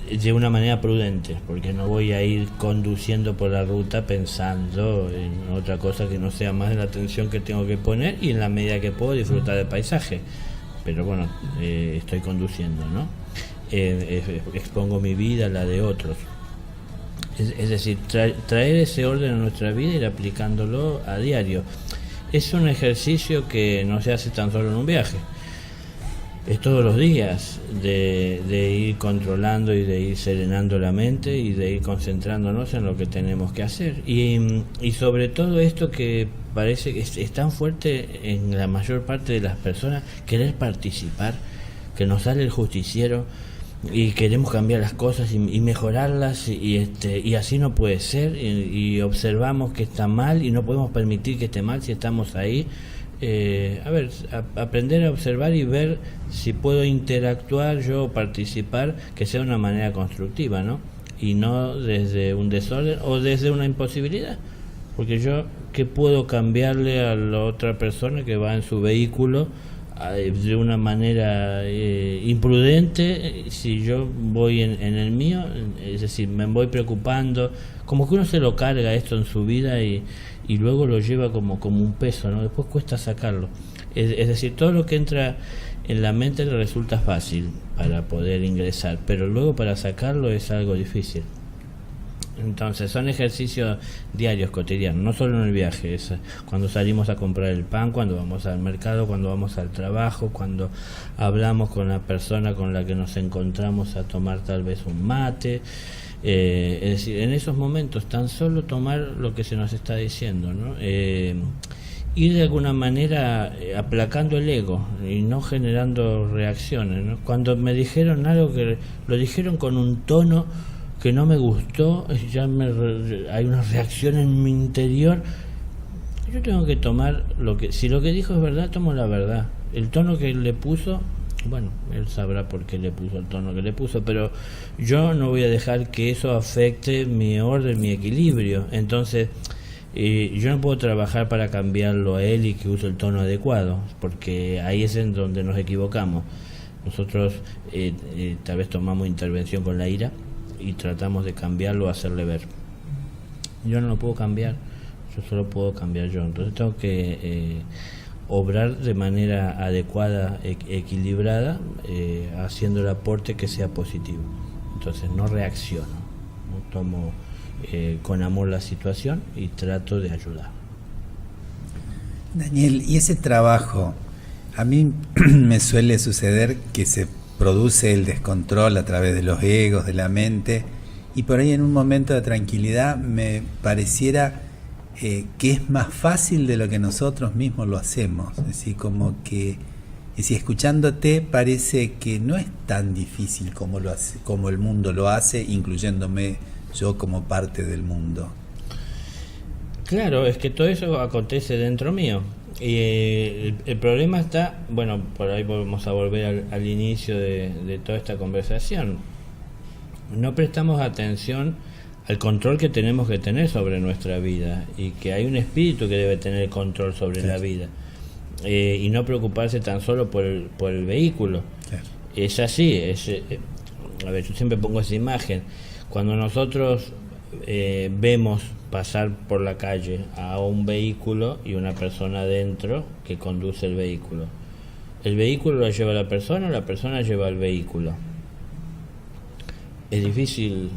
S4: de una manera prudente, porque no voy a ir conduciendo por la ruta pensando en otra cosa que no sea más de la atención que tengo que poner y en la medida que puedo disfrutar del paisaje, pero bueno, estoy conduciendo, ¿no? Expongo mi vida a la de otros, es decir, traer ese orden a nuestra vida y ir aplicándolo a diario. Es un ejercicio que no se hace tan solo en un viaje, es todos los días de ir controlando y de ir serenando la mente y de ir concentrándonos en lo que tenemos que hacer, y sobre todo esto que parece que es tan fuerte en la mayor parte de las personas, querer participar, que nos sale el justiciero y queremos cambiar las cosas y mejorarlas, y así no puede ser, y observamos que está mal y no podemos permitir que esté mal si estamos ahí. Aprender a observar y ver si puedo interactuar yo, participar, que sea de una manera constructiva, ¿no? Y no desde un desorden o desde una imposibilidad, porque yo, ¿qué puedo cambiarle a la otra persona que va en su vehículo de una manera imprudente si yo voy en el mío? Es decir, me voy preocupando, como que uno se lo carga esto en su vida y luego lo lleva como un peso, ¿no? Después cuesta sacarlo. Es decir, todo lo que entra en la mente le resulta fácil para poder ingresar, pero luego para sacarlo es algo difícil. Entonces son ejercicios diarios, cotidianos, no solo en el viaje, es cuando salimos a comprar el pan, cuando vamos al mercado, cuando vamos al trabajo, cuando hablamos con la persona con la que nos encontramos a tomar tal vez un mate. Es decir, en esos momentos tan solo tomar lo que se nos está diciendo, ¿no? Ir de alguna manera aplacando el ego y no generando reacciones, ¿no? Cuando me dijeron algo que lo dijeron con un tono que no me gustó, hay una reacción en mi interior. Yo tengo que tomar si lo que dijo es verdad, tomo la verdad. El tono que le puso, bueno, él sabrá por qué le puso el tono que le puso, pero yo no voy a dejar que eso afecte mi orden, mi equilibrio. Entonces, yo no puedo trabajar para cambiarlo a él y que use el tono adecuado, porque ahí es en donde nos equivocamos. Nosotros tal vez tomamos intervención con la ira y tratamos de cambiarlo, hacerle ver. Yo no lo puedo cambiar, yo solo puedo cambiar yo. Entonces tengo que obrar de manera adecuada, equilibrada, haciendo el aporte que sea positivo. Entonces no reacciono, no tomo con amor la situación y trato de ayudar.
S2: Daniel, y ese trabajo, a mí me suele suceder que se produce el descontrol a través de los egos, de la mente, y por ahí en un momento de tranquilidad me pareciera que es más fácil de lo que nosotros mismos lo hacemos. Es decir, como que si escuchándote parece que no es tan difícil como el mundo lo hace, incluyéndome yo como parte del mundo.
S4: Claro, es que todo eso acontece dentro mío. Y el problema está, bueno, por ahí vamos a volver al inicio de toda esta conversación. No prestamos atención al control que tenemos que tener sobre nuestra vida, y que hay un espíritu que debe tener control sobre la vida, y no preocuparse tan solo por el vehículo. Es así, a ver, yo siempre pongo esa imagen. Cuando nosotros vemos pasar por la calle a un vehículo y una persona adentro que conduce el vehículo lo lleva la persona o la persona lleva el vehículo. Es difícil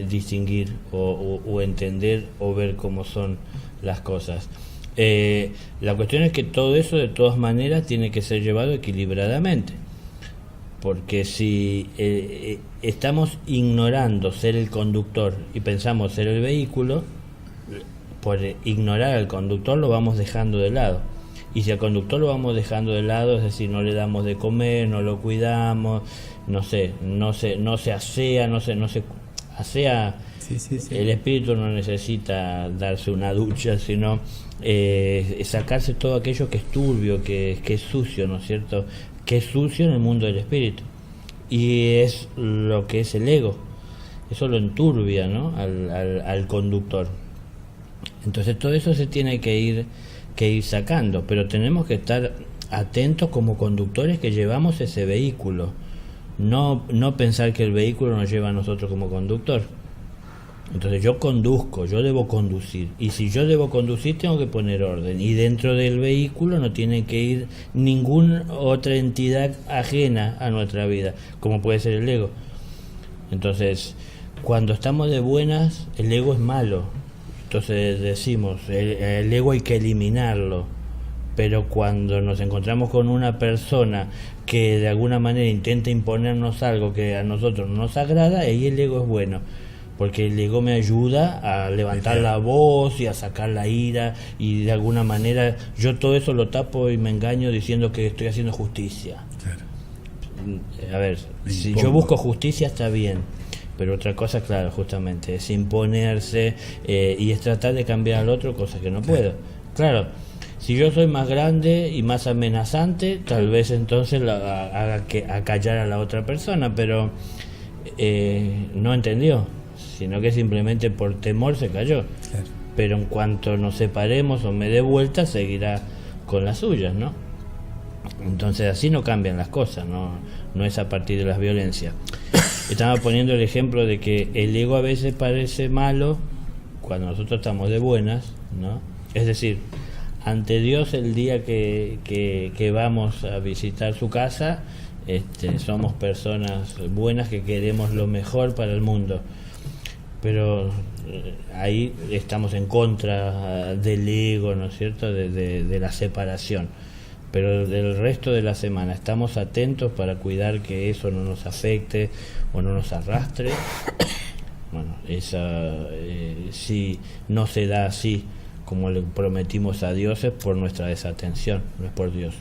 S4: distinguir o entender o ver cómo son las cosas. La cuestión es que todo eso de todas maneras tiene que ser llevado equilibradamente, porque si estamos ignorando ser el conductor y pensamos ser el vehículo, por ignorar al conductor lo vamos dejando de lado, y si al conductor lo vamos dejando de lado, es decir, no le damos de comer, no lo cuidamos, no se asea, sea,
S2: Sí.
S4: el espíritu no necesita darse una ducha, sino sacarse todo aquello que es turbio, que es sucio, ¿no es cierto? Que es sucio en el mundo del espíritu. Y es lo que es el ego. Eso lo enturbia, ¿no? al conductor. Entonces todo eso se tiene que ir sacando, pero tenemos que estar atentos como conductores que llevamos ese vehículo. No pensar que el vehículo nos lleva a nosotros como conductor. Entonces yo conduzco, yo debo conducir, y si yo debo conducir tengo que poner orden, y dentro del vehículo no tiene que ir ninguna otra entidad ajena a nuestra vida, como puede ser el ego. Entonces cuando estamos de buenas, el ego es malo, entonces decimos el ego hay que eliminarlo, pero cuando nos encontramos con una persona que de alguna manera intenta imponernos algo que a nosotros no nos agrada, ahí el ego es bueno, porque el ego me ayuda a levantar la voz y a sacar la ira, y de alguna manera yo todo eso lo tapo y me engaño diciendo que estoy haciendo justicia.
S2: Claro.
S4: A ver, si yo busco justicia está bien, pero otra cosa, claro, justamente es imponerse y es tratar de cambiar al otro, cosa que no puedo. Claro, si yo soy más grande y más amenazante, tal vez entonces haga acallar a la otra persona, pero no entendió, sino que simplemente por temor se cayó.
S2: Claro.
S4: Pero en cuanto nos separemos o me dé vuelta, seguirá con las suyas, ¿no? Entonces así no cambian las cosas, no es a partir de las violencias. Estaba poniendo el ejemplo de que el ego a veces parece malo cuando nosotros estamos de buenas, ¿no? Es decir, ante Dios el día que vamos a visitar su casa, somos personas buenas que queremos lo mejor para el mundo. Pero ahí estamos en contra del ego, ¿no es cierto?, de la separación. Pero del resto de la semana estamos atentos para cuidar que eso no nos afecte o no nos arrastre. Bueno, si no se da así como le prometimos a Dios, es por nuestra desatención, no es por Dios.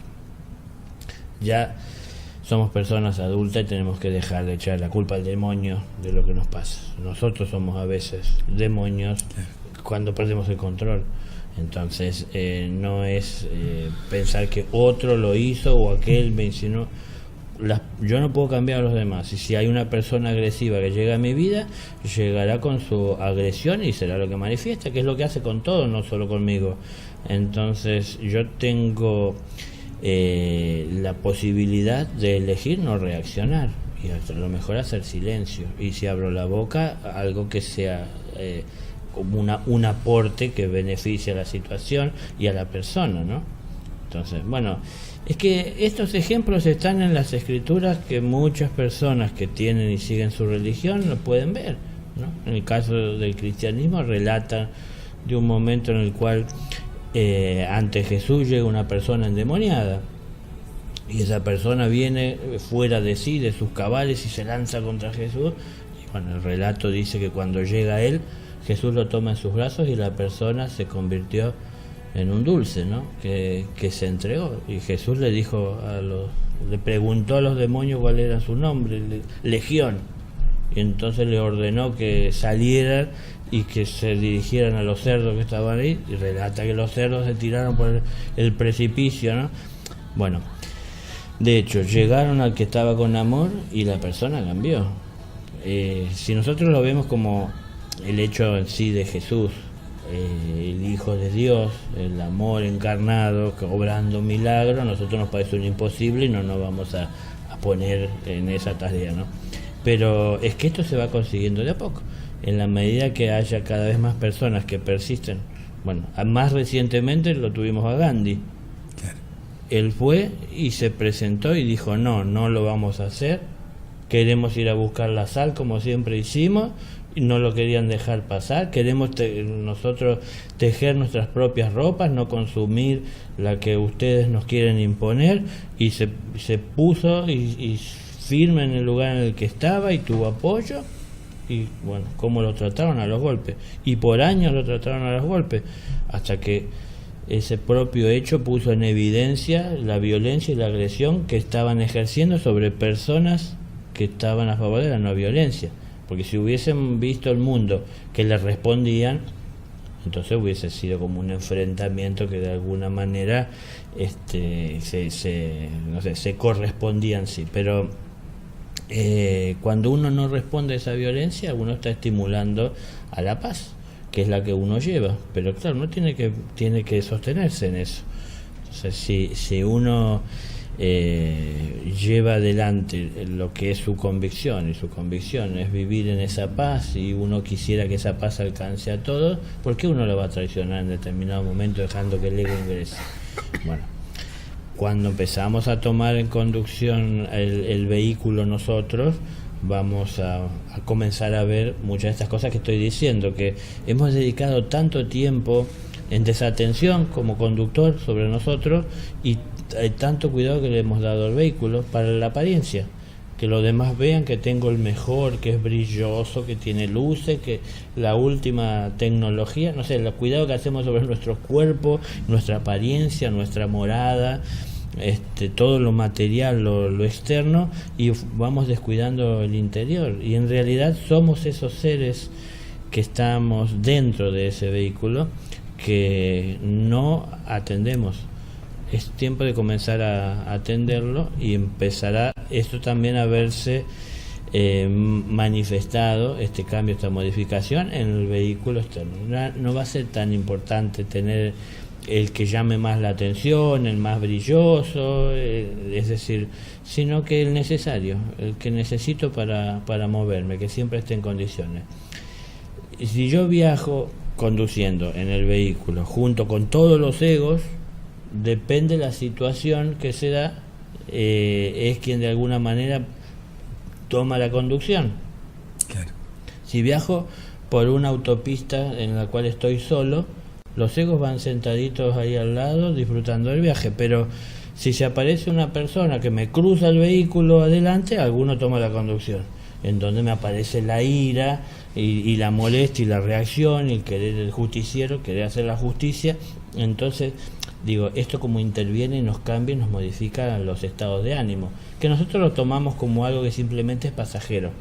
S4: Ya somos personas adultas y tenemos que dejar de echar la culpa al demonio de lo que nos pasa. Nosotros somos a veces demonios cuando perdemos el control. Entonces no es pensar que otro lo hizo o aquel me insinuó. Yo no puedo cambiar a los demás, y si hay una persona agresiva que llega a mi vida, llegará con su agresión y será lo que manifiesta, que es lo que hace con todo, no solo conmigo. Entonces yo tengo la posibilidad de elegir no reaccionar, y hasta lo mejor hacer silencio, y si abro la boca, algo que sea como un aporte que beneficie a la situación y a la persona, ¿no? Entonces, bueno, es que estos ejemplos están en las escrituras, que muchas personas que tienen y siguen su religión lo pueden ver, ¿no? En el caso del cristianismo relata de un momento en el cual ante Jesús llega una persona endemoniada, y esa persona viene fuera de sí, de sus cabales, y se lanza contra Jesús. Y bueno, el relato dice que cuando llega él, Jesús lo toma en sus brazos y la persona se convirtió en un dulce, ¿no? Que se entregó. Y Jesús le dijo le preguntó a los demonios cuál era su nombre, Legión, y entonces le ordenó que salieran y que se dirigieran a los cerdos que estaban ahí, y relata que los cerdos se tiraron por el precipicio, ¿no? Bueno, de hecho llegaron al que estaba con amor y la persona cambió. Si nosotros lo vemos como el hecho en sí de Jesús, el Hijo de Dios, el amor encarnado, obrando milagros, a nosotros nos parece un imposible y no nos vamos a poner en esa tarea, ¿no? Pero es que esto se va consiguiendo de a poco, en la medida que haya cada vez más personas que persisten. Bueno, más recientemente lo tuvimos a Gandhi.
S2: Claro.
S4: Él fue y se presentó y dijo, no lo vamos a hacer, queremos ir a buscar la sal como siempre hicimos, y no lo querían dejar pasar, queremos nosotros tejer nuestras propias ropas, no consumir la que ustedes nos quieren imponer, y se puso y firme en el lugar en el que estaba y tuvo apoyo. Y bueno, cómo lo trataron a los golpes, y por años lo trataron a los golpes, hasta que ese propio hecho puso en evidencia la violencia y la agresión que estaban ejerciendo sobre personas que estaban a favor de la no violencia. porque si hubiesen visto el mundo que les respondían, entonces hubiese sido como un enfrentamiento que de alguna manera se correspondían, sí, pero cuando uno no responde a esa violencia, uno está estimulando a la paz, que es la que uno lleva, pero claro, uno tiene que sostenerse en eso. Entonces, si uno lleva adelante lo que es su convicción, y su convicción es vivir en esa paz, y uno quisiera que esa paz alcance a todos, ¿por qué uno lo va a traicionar en determinado momento dejando que el ego ingrese? Bueno, cuando empezamos a tomar en conducción el vehículo nosotros, vamos a comenzar a ver muchas de estas cosas que estoy diciendo, que hemos dedicado tanto tiempo en desatención como conductor sobre nosotros, y tanto cuidado que le hemos dado al vehículo para la apariencia, que los demás vean que tengo el mejor, que es brilloso, que tiene luces, que la última tecnología, no sé, el cuidado que hacemos sobre nuestro cuerpo, nuestra apariencia, nuestra morada, todo lo material, lo externo, y vamos descuidando el interior, y en realidad somos esos seres que estamos dentro de ese vehículo que no atendemos. Es tiempo de comenzar a atenderlo, y empezará esto también a verse manifestado, este cambio, esta modificación en el vehículo externo. No va a ser tan importante tener el que llame más la atención, el más brilloso, es decir, sino que el necesario, el que necesito para moverme, que siempre esté en condiciones. Y si yo viajo conduciendo en el vehículo junto con todos los egos, depende de la situación que se da, es quien de alguna manera toma la conducción.
S2: Claro.
S4: Si viajo por una autopista en la cual estoy solo, los egos van sentaditos ahí al lado disfrutando del viaje, pero si se aparece una persona que me cruza el vehículo adelante, alguno toma la conducción, en donde me aparece la ira y la molestia y la reacción, y el querer, el justiciero, querer hacer la justicia. Entonces, digo, esto como interviene y nos cambia y nos modifica los estados de ánimo, que nosotros lo tomamos como algo que simplemente es pasajero.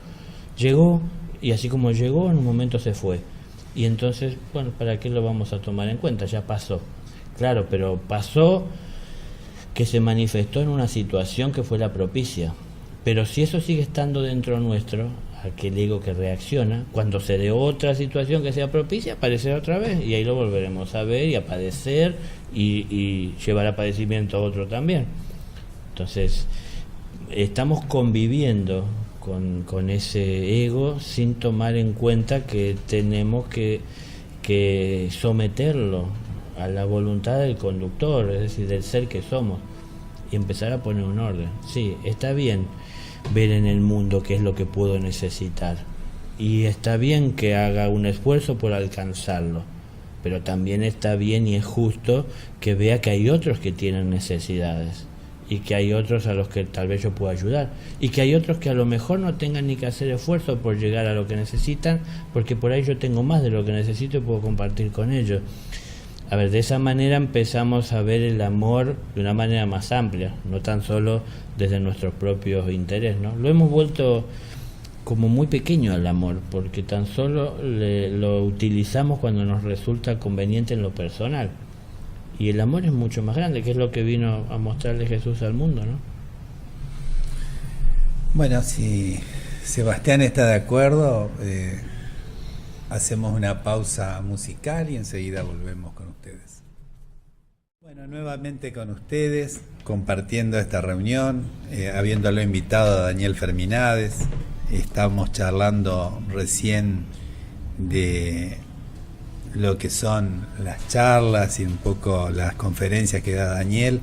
S4: Llegó, y así como llegó, en un momento se fue. Y entonces, bueno, ¿para qué lo vamos a tomar en cuenta? Ya pasó. Claro, pero pasó que se manifestó en una situación que fue la propicia. Pero si eso sigue estando dentro nuestro, aquel ego que reacciona, cuando se dé otra situación que sea propicia, aparecerá otra vez, y ahí lo volveremos a ver y a padecer, y llevar a padecimiento a otro también. Entonces, estamos conviviendo con ese ego sin tomar en cuenta que tenemos que someterlo a la voluntad del conductor, es decir, del ser que somos, y empezar a poner un orden. Sí, está bien ver en el mundo qué es lo que puedo necesitar, y está bien que haga un esfuerzo por alcanzarlo, pero también está bien y es justo que vea que hay otros que tienen necesidades, y que hay otros a los que tal vez yo pueda ayudar, y que hay otros que a lo mejor no tengan ni que hacer esfuerzo por llegar a lo que necesitan, porque por ahí yo tengo más de lo que necesito y puedo compartir con ellos. A ver, de esa manera empezamos a ver el amor de una manera más amplia, no tan solo desde nuestros propios intereses, ¿no? Lo hemos vuelto como muy pequeño el amor, porque tan solo lo utilizamos cuando nos resulta conveniente en lo personal. Y el amor es mucho más grande, que es lo que vino a mostrarle Jesús al mundo, ¿no?
S2: Bueno, si Sebastián está de acuerdo, hacemos una pausa musical y enseguida volvemos con ustedes. Bueno, nuevamente con ustedes, compartiendo esta reunión, habiéndolo invitado a Daniel Ferminades. Estamos charlando recién de lo que son las charlas y un poco las conferencias que da Daniel,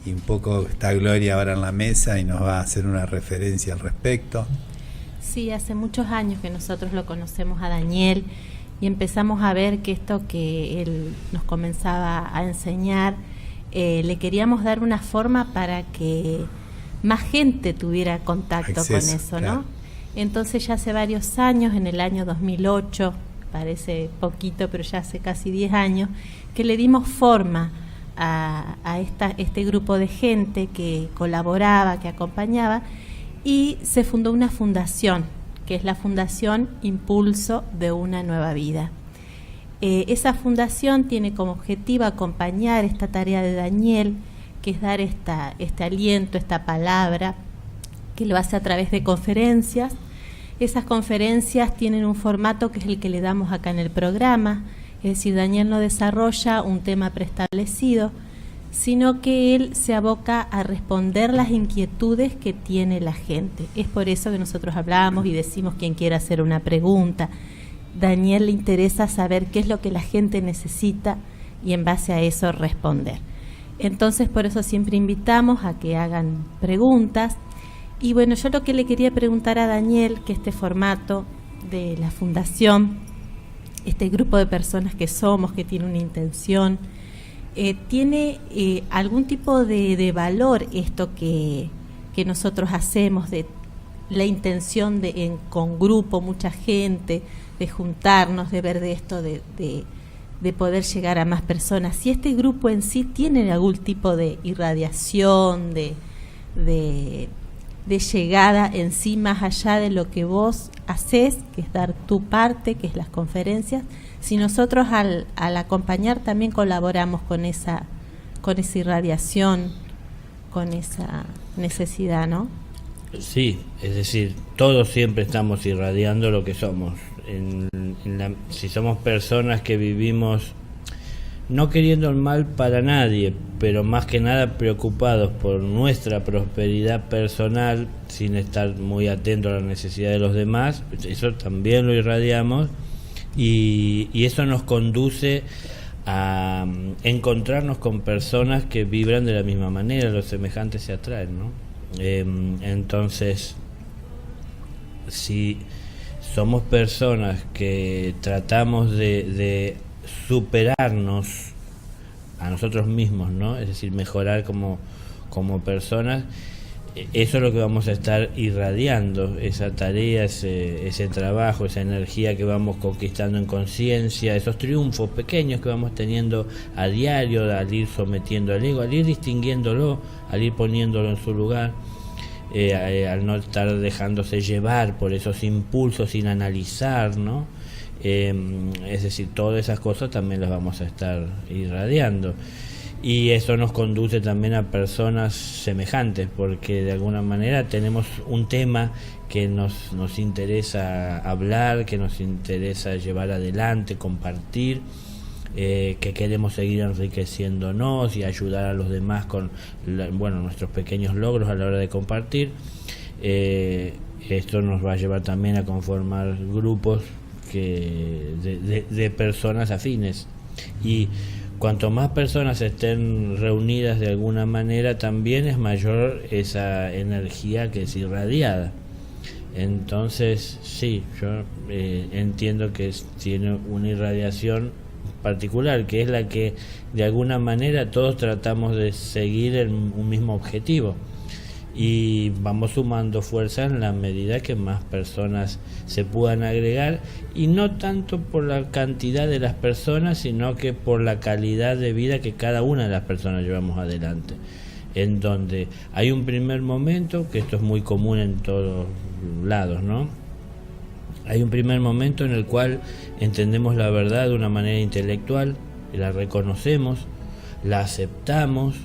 S2: y un poco está Gloria ahora en la mesa y nos va a hacer una referencia al respecto.
S6: Sí, hace muchos años que nosotros lo conocemos a Daniel, y empezamos a ver que esto que él nos comenzaba a enseñar, le queríamos dar una forma para que más gente tuviera contacto con eso, ¿no? Claro. Entonces ya hace varios años, en el año 2008, parece poquito, pero ya hace casi 10 años, que le dimos forma a este grupo de gente que colaboraba, que acompañaba, y se fundó una fundación que es la Fundación Impulso de una Nueva Vida. Esa fundación tiene como objetivo acompañar esta tarea de Daniel, que es dar este aliento, esta palabra, que lo hace a través de conferencias. Esas conferencias tienen un formato que es el que le damos acá en el programa, es decir, Daniel no desarrolla un tema preestablecido, sino que él se aboca a responder las inquietudes que tiene la gente. Es por eso que nosotros hablamos y decimos quien quiera hacer una pregunta. Daniel le interesa saber qué es lo que la gente necesita y en base a eso responder. Entonces, por eso siempre invitamos a que hagan preguntas. Y bueno, yo lo que le quería preguntar a Daniel, que este formato de la fundación, este grupo de personas que somos, que tiene una intención, ¿tiene algún tipo de valor esto que nosotros hacemos, de la intención de con grupo, mucha gente, de juntarnos, de ver de esto, de poder llegar a más personas? Si este grupo en sí tiene algún tipo de irradiación, de llegada en sí, más allá de lo que vos haces, que es dar tu parte, que es las conferencias, si nosotros al acompañar también colaboramos con esa irradiación, con esa necesidad, ¿no?
S4: Sí, es decir, todos siempre estamos irradiando lo que somos. Si somos personas que vivimos no queriendo el mal para nadie, pero más que nada preocupados por nuestra prosperidad personal, sin estar muy atentos a la necesidad de los demás, eso también lo irradiamos, y eso nos conduce a encontrarnos con personas que vibran de la misma manera, los semejantes se atraen, ¿no? Entonces, si somos personas que tratamos de superarnos a nosotros mismos, ¿no? Es decir, mejorar como personas, eso es lo que vamos a estar irradiando, esa tarea, ese trabajo, esa energía que vamos conquistando en conciencia, esos triunfos pequeños que vamos teniendo a diario, al ir sometiendo al ego, al ir distinguiéndolo, al ir poniéndolo en su lugar, al no estar dejándose llevar por esos impulsos sin analizar, ¿no? Es decir, todas esas cosas también las vamos a estar irradiando, y eso nos conduce también a personas semejantes, porque de alguna manera tenemos un tema que nos interesa hablar, que nos interesa llevar adelante, compartir, que queremos seguir enriqueciéndonos y ayudar a los demás con nuestros pequeños logros a la hora de compartir. Esto nos va a llevar también a conformar grupos de personas afines, y cuanto más personas estén reunidas de alguna manera, también es mayor esa energía que es irradiada. Entonces sí, yo entiendo que tiene una irradiación particular, que es la que de alguna manera todos tratamos de seguir un mismo objetivo, y vamos sumando fuerza en la medida que más personas se puedan agregar, y no tanto por la cantidad de las personas, sino que por la calidad de vida que cada una de las personas llevamos adelante, en donde hay un primer momento, que esto es muy común en todos lados, ¿no? Hay un primer momento en el cual entendemos la verdad de una manera intelectual, la reconocemos, la aceptamos,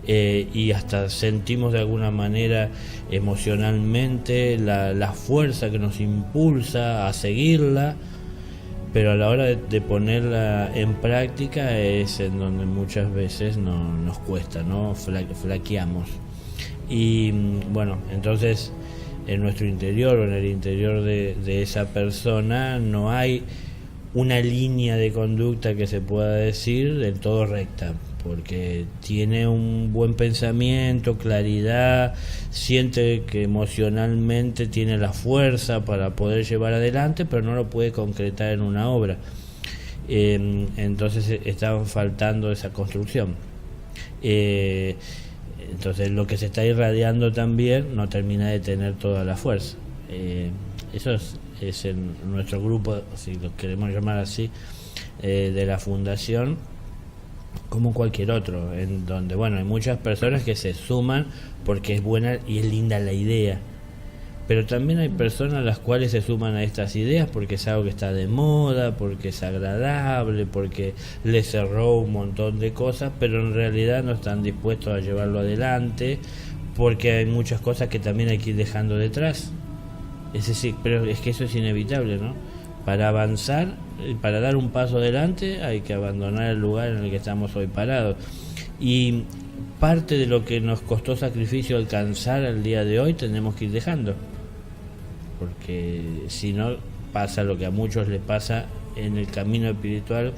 S4: y hasta sentimos de alguna manera emocionalmente la fuerza que nos impulsa a seguirla, pero a la hora de ponerla en práctica es en donde muchas veces nos cuesta, ¿no? Flaqueamos. Y bueno, entonces en nuestro interior o en el interior de esa persona no hay una línea de conducta que se pueda decir del todo recta, porque tiene un buen pensamiento, claridad, siente que emocionalmente tiene la fuerza para poder llevar adelante, pero no lo puede concretar en una obra. Entonces está faltando esa construcción. Entonces lo que se está irradiando también no termina de tener toda la fuerza. Eso es en nuestro grupo, si lo queremos llamar así, de la fundación, como cualquier otro, en donde hay muchas personas que se suman porque es buena y es linda la idea, pero también hay personas a las cuales se suman a estas ideas porque es algo que está de moda, porque es agradable, porque les cerró un montón de cosas, pero en realidad no están dispuestos a llevarlo adelante, porque hay muchas cosas que también hay que ir dejando detrás. Es decir, pero es que eso es inevitable, ¿no? Para avanzar, para dar un paso adelante, hay que abandonar el lugar en el que estamos hoy parados. Y parte de lo que nos costó sacrificio alcanzar al día de hoy tenemos que ir dejando, porque si no pasa lo que a muchos les pasa en el camino espiritual,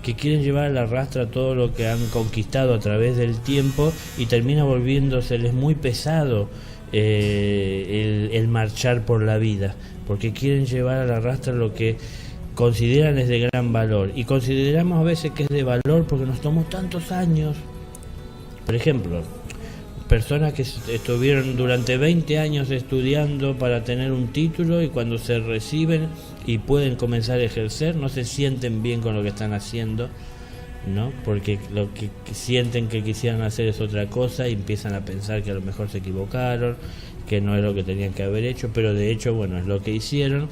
S4: que quieren llevar a la rastra todo lo que han conquistado a través del tiempo y termina volviéndoseles muy pesado el marchar por la vida, porque quieren llevar a la rastra lo que consideran es de gran valor, y consideramos a veces que es de valor porque nos tomó tantos años. Por ejemplo, personas que estuvieron durante 20 años estudiando para tener un título y cuando se reciben y pueden comenzar a ejercer, no se sienten bien con lo que están haciendo, ¿no? Porque lo que sienten que quisieran hacer es otra cosa y empiezan a pensar que a lo mejor se equivocaron, que no es lo que tenían que haber hecho, pero de hecho, bueno, es lo que hicieron.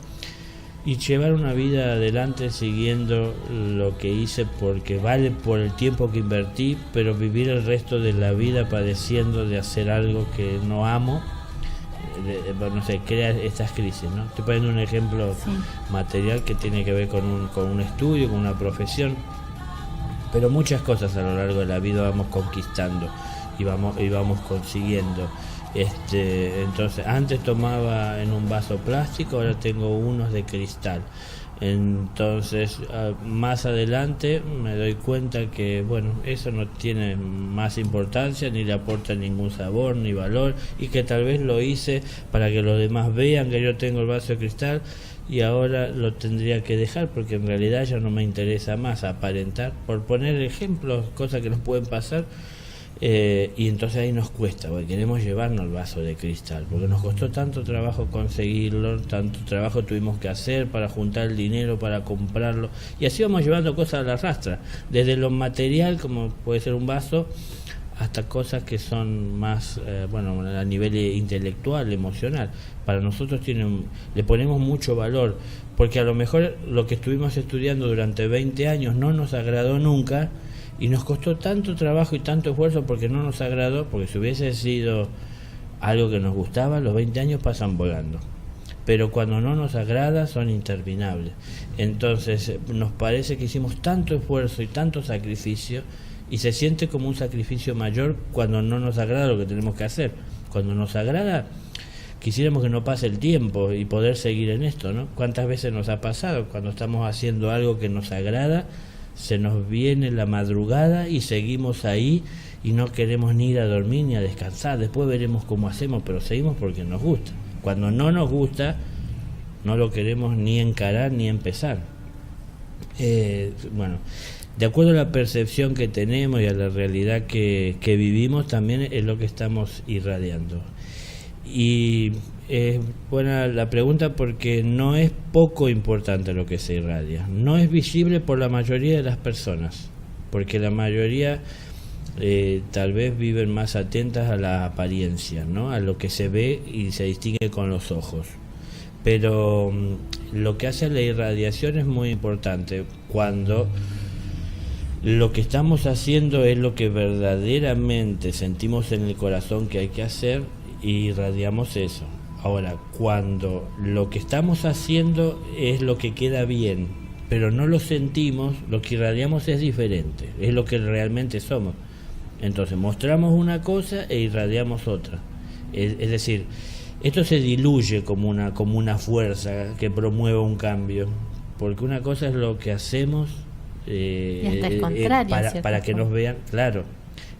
S4: Y llevar una vida adelante siguiendo lo que hice porque vale por el tiempo que invertí, pero vivir el resto de la vida padeciendo de hacer algo que no amo, no sé, crea estas crisis, ¿no? Estoy poniendo un ejemplo material que tiene que ver con un estudio, con una profesión, pero muchas cosas a lo largo de la vida vamos conquistando y vamos consiguiendo. Entonces antes tomaba en un vaso plástico, ahora tengo unos de cristal. Entonces más adelante me doy cuenta que bueno, eso no tiene más importancia, ni le aporta ningún sabor ni valor, y que tal vez lo hice para que los demás vean que yo tengo el vaso de cristal y ahora lo tendría que dejar porque en realidad ya no me interesa más aparentar, por poner ejemplos, cosas que nos pueden pasar. Y entonces ahí nos cuesta, porque queremos llevarnos el vaso de cristal, porque nos costó tanto trabajo conseguirlo, tanto trabajo tuvimos que hacer para juntar el dinero, para comprarlo, y así vamos llevando cosas a la rastra, desde lo material, como puede ser un vaso, hasta cosas que son más, a nivel intelectual, emocional. Para nosotros le ponemos mucho valor, porque a lo mejor lo que estuvimos estudiando durante 20 años no nos agradó nunca, y nos costó tanto trabajo y tanto esfuerzo porque no nos agradó, porque si hubiese sido algo que nos gustaba, los 20 años pasan volando. Pero cuando no nos agrada son interminables. Entonces nos parece que hicimos tanto esfuerzo y tanto sacrificio, y se siente como un sacrificio mayor cuando no nos agrada lo que tenemos que hacer. Cuando nos agrada, quisiéramos que no pase el tiempo y poder seguir en esto, ¿no? ¿Cuántas veces nos ha pasado cuando estamos haciendo algo que nos agrada? Se nos viene la madrugada y seguimos ahí y no queremos ni ir a dormir ni a descansar. Después veremos cómo hacemos, pero seguimos porque nos gusta. Cuando no nos gusta, no lo queremos ni encarar ni empezar. De acuerdo a la percepción que tenemos y a la realidad que vivimos, también es lo que estamos irradiando. Y es buena la pregunta porque no es poco importante lo que se irradia. No es visible por la mayoría de las personas, porque la mayoría tal vez viven más atentas a la apariencia, ¿no? A lo que se ve y se distingue con los ojos. Pero lo que hace la irradiación es muy importante cuando lo que estamos haciendo es lo que verdaderamente sentimos en el corazón que hay que hacer, y irradiamos eso. Ahora, cuando lo que estamos haciendo es lo que queda bien, pero no lo sentimos, lo que irradiamos es diferente, es lo que realmente somos. Entonces mostramos una cosa e irradiamos otra. Es decir, esto se diluye como una fuerza que promueve un cambio, porque una cosa es lo que hacemos
S6: y hasta el contrario,
S4: para que nos vean, claro.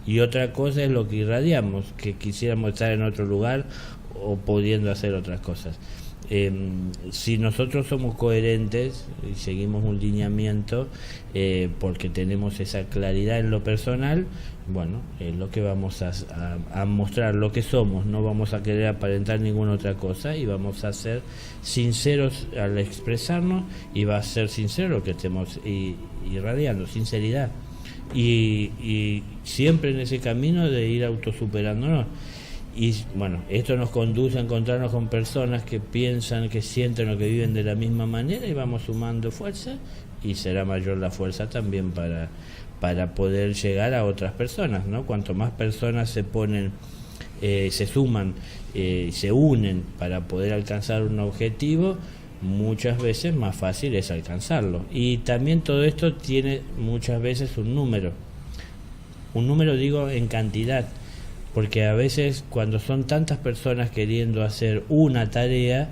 S4: Y otra cosa es lo que irradiamos, que quisiéramos estar en otro lugar o pudiendo hacer otras cosas. Si nosotros somos coherentes y seguimos un lineamiento, porque tenemos esa claridad en lo personal, bueno, es lo que vamos a mostrar lo que somos, no vamos a querer aparentar ninguna otra cosa y vamos a ser sinceros al expresarnos, y va a ser sincero lo que estemos irradiando, sinceridad. Y siempre en ese camino de ir autosuperándonos. Y bueno, esto nos conduce a encontrarnos con personas que piensan, que sienten o que viven de la misma manera, y vamos sumando fuerza, y será mayor la fuerza también para poder llegar a otras personas, ¿no? Cuanto más personas se ponen, se suman, se unen para poder alcanzar un objetivo, muchas veces más fácil es alcanzarlo. Y también todo esto tiene muchas veces un número digo en cantidad, porque a veces cuando son tantas personas queriendo hacer una tarea,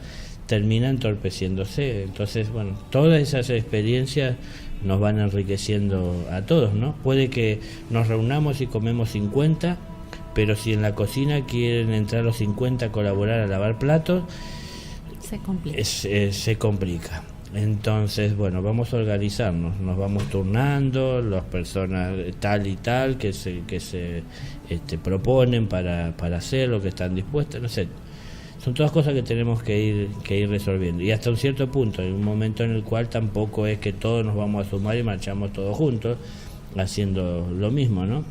S4: termina entorpeciéndose. Entonces, bueno, todas esas experiencias nos van enriqueciendo a todos, ¿no? Puede que nos reunamos y comemos 50, pero si en la cocina quieren entrar los 50 a colaborar a lavar platos, se complica. Entonces, bueno, vamos a organizarnos, nos vamos turnando, las personas tal y tal que se proponen para hacer lo que están dispuestas, no sé. Son todas cosas que tenemos que ir resolviendo. Y hasta un cierto punto, hay un momento en el cual tampoco es que todos nos vamos a sumar y marchamos todos juntos haciendo lo mismo, ¿no?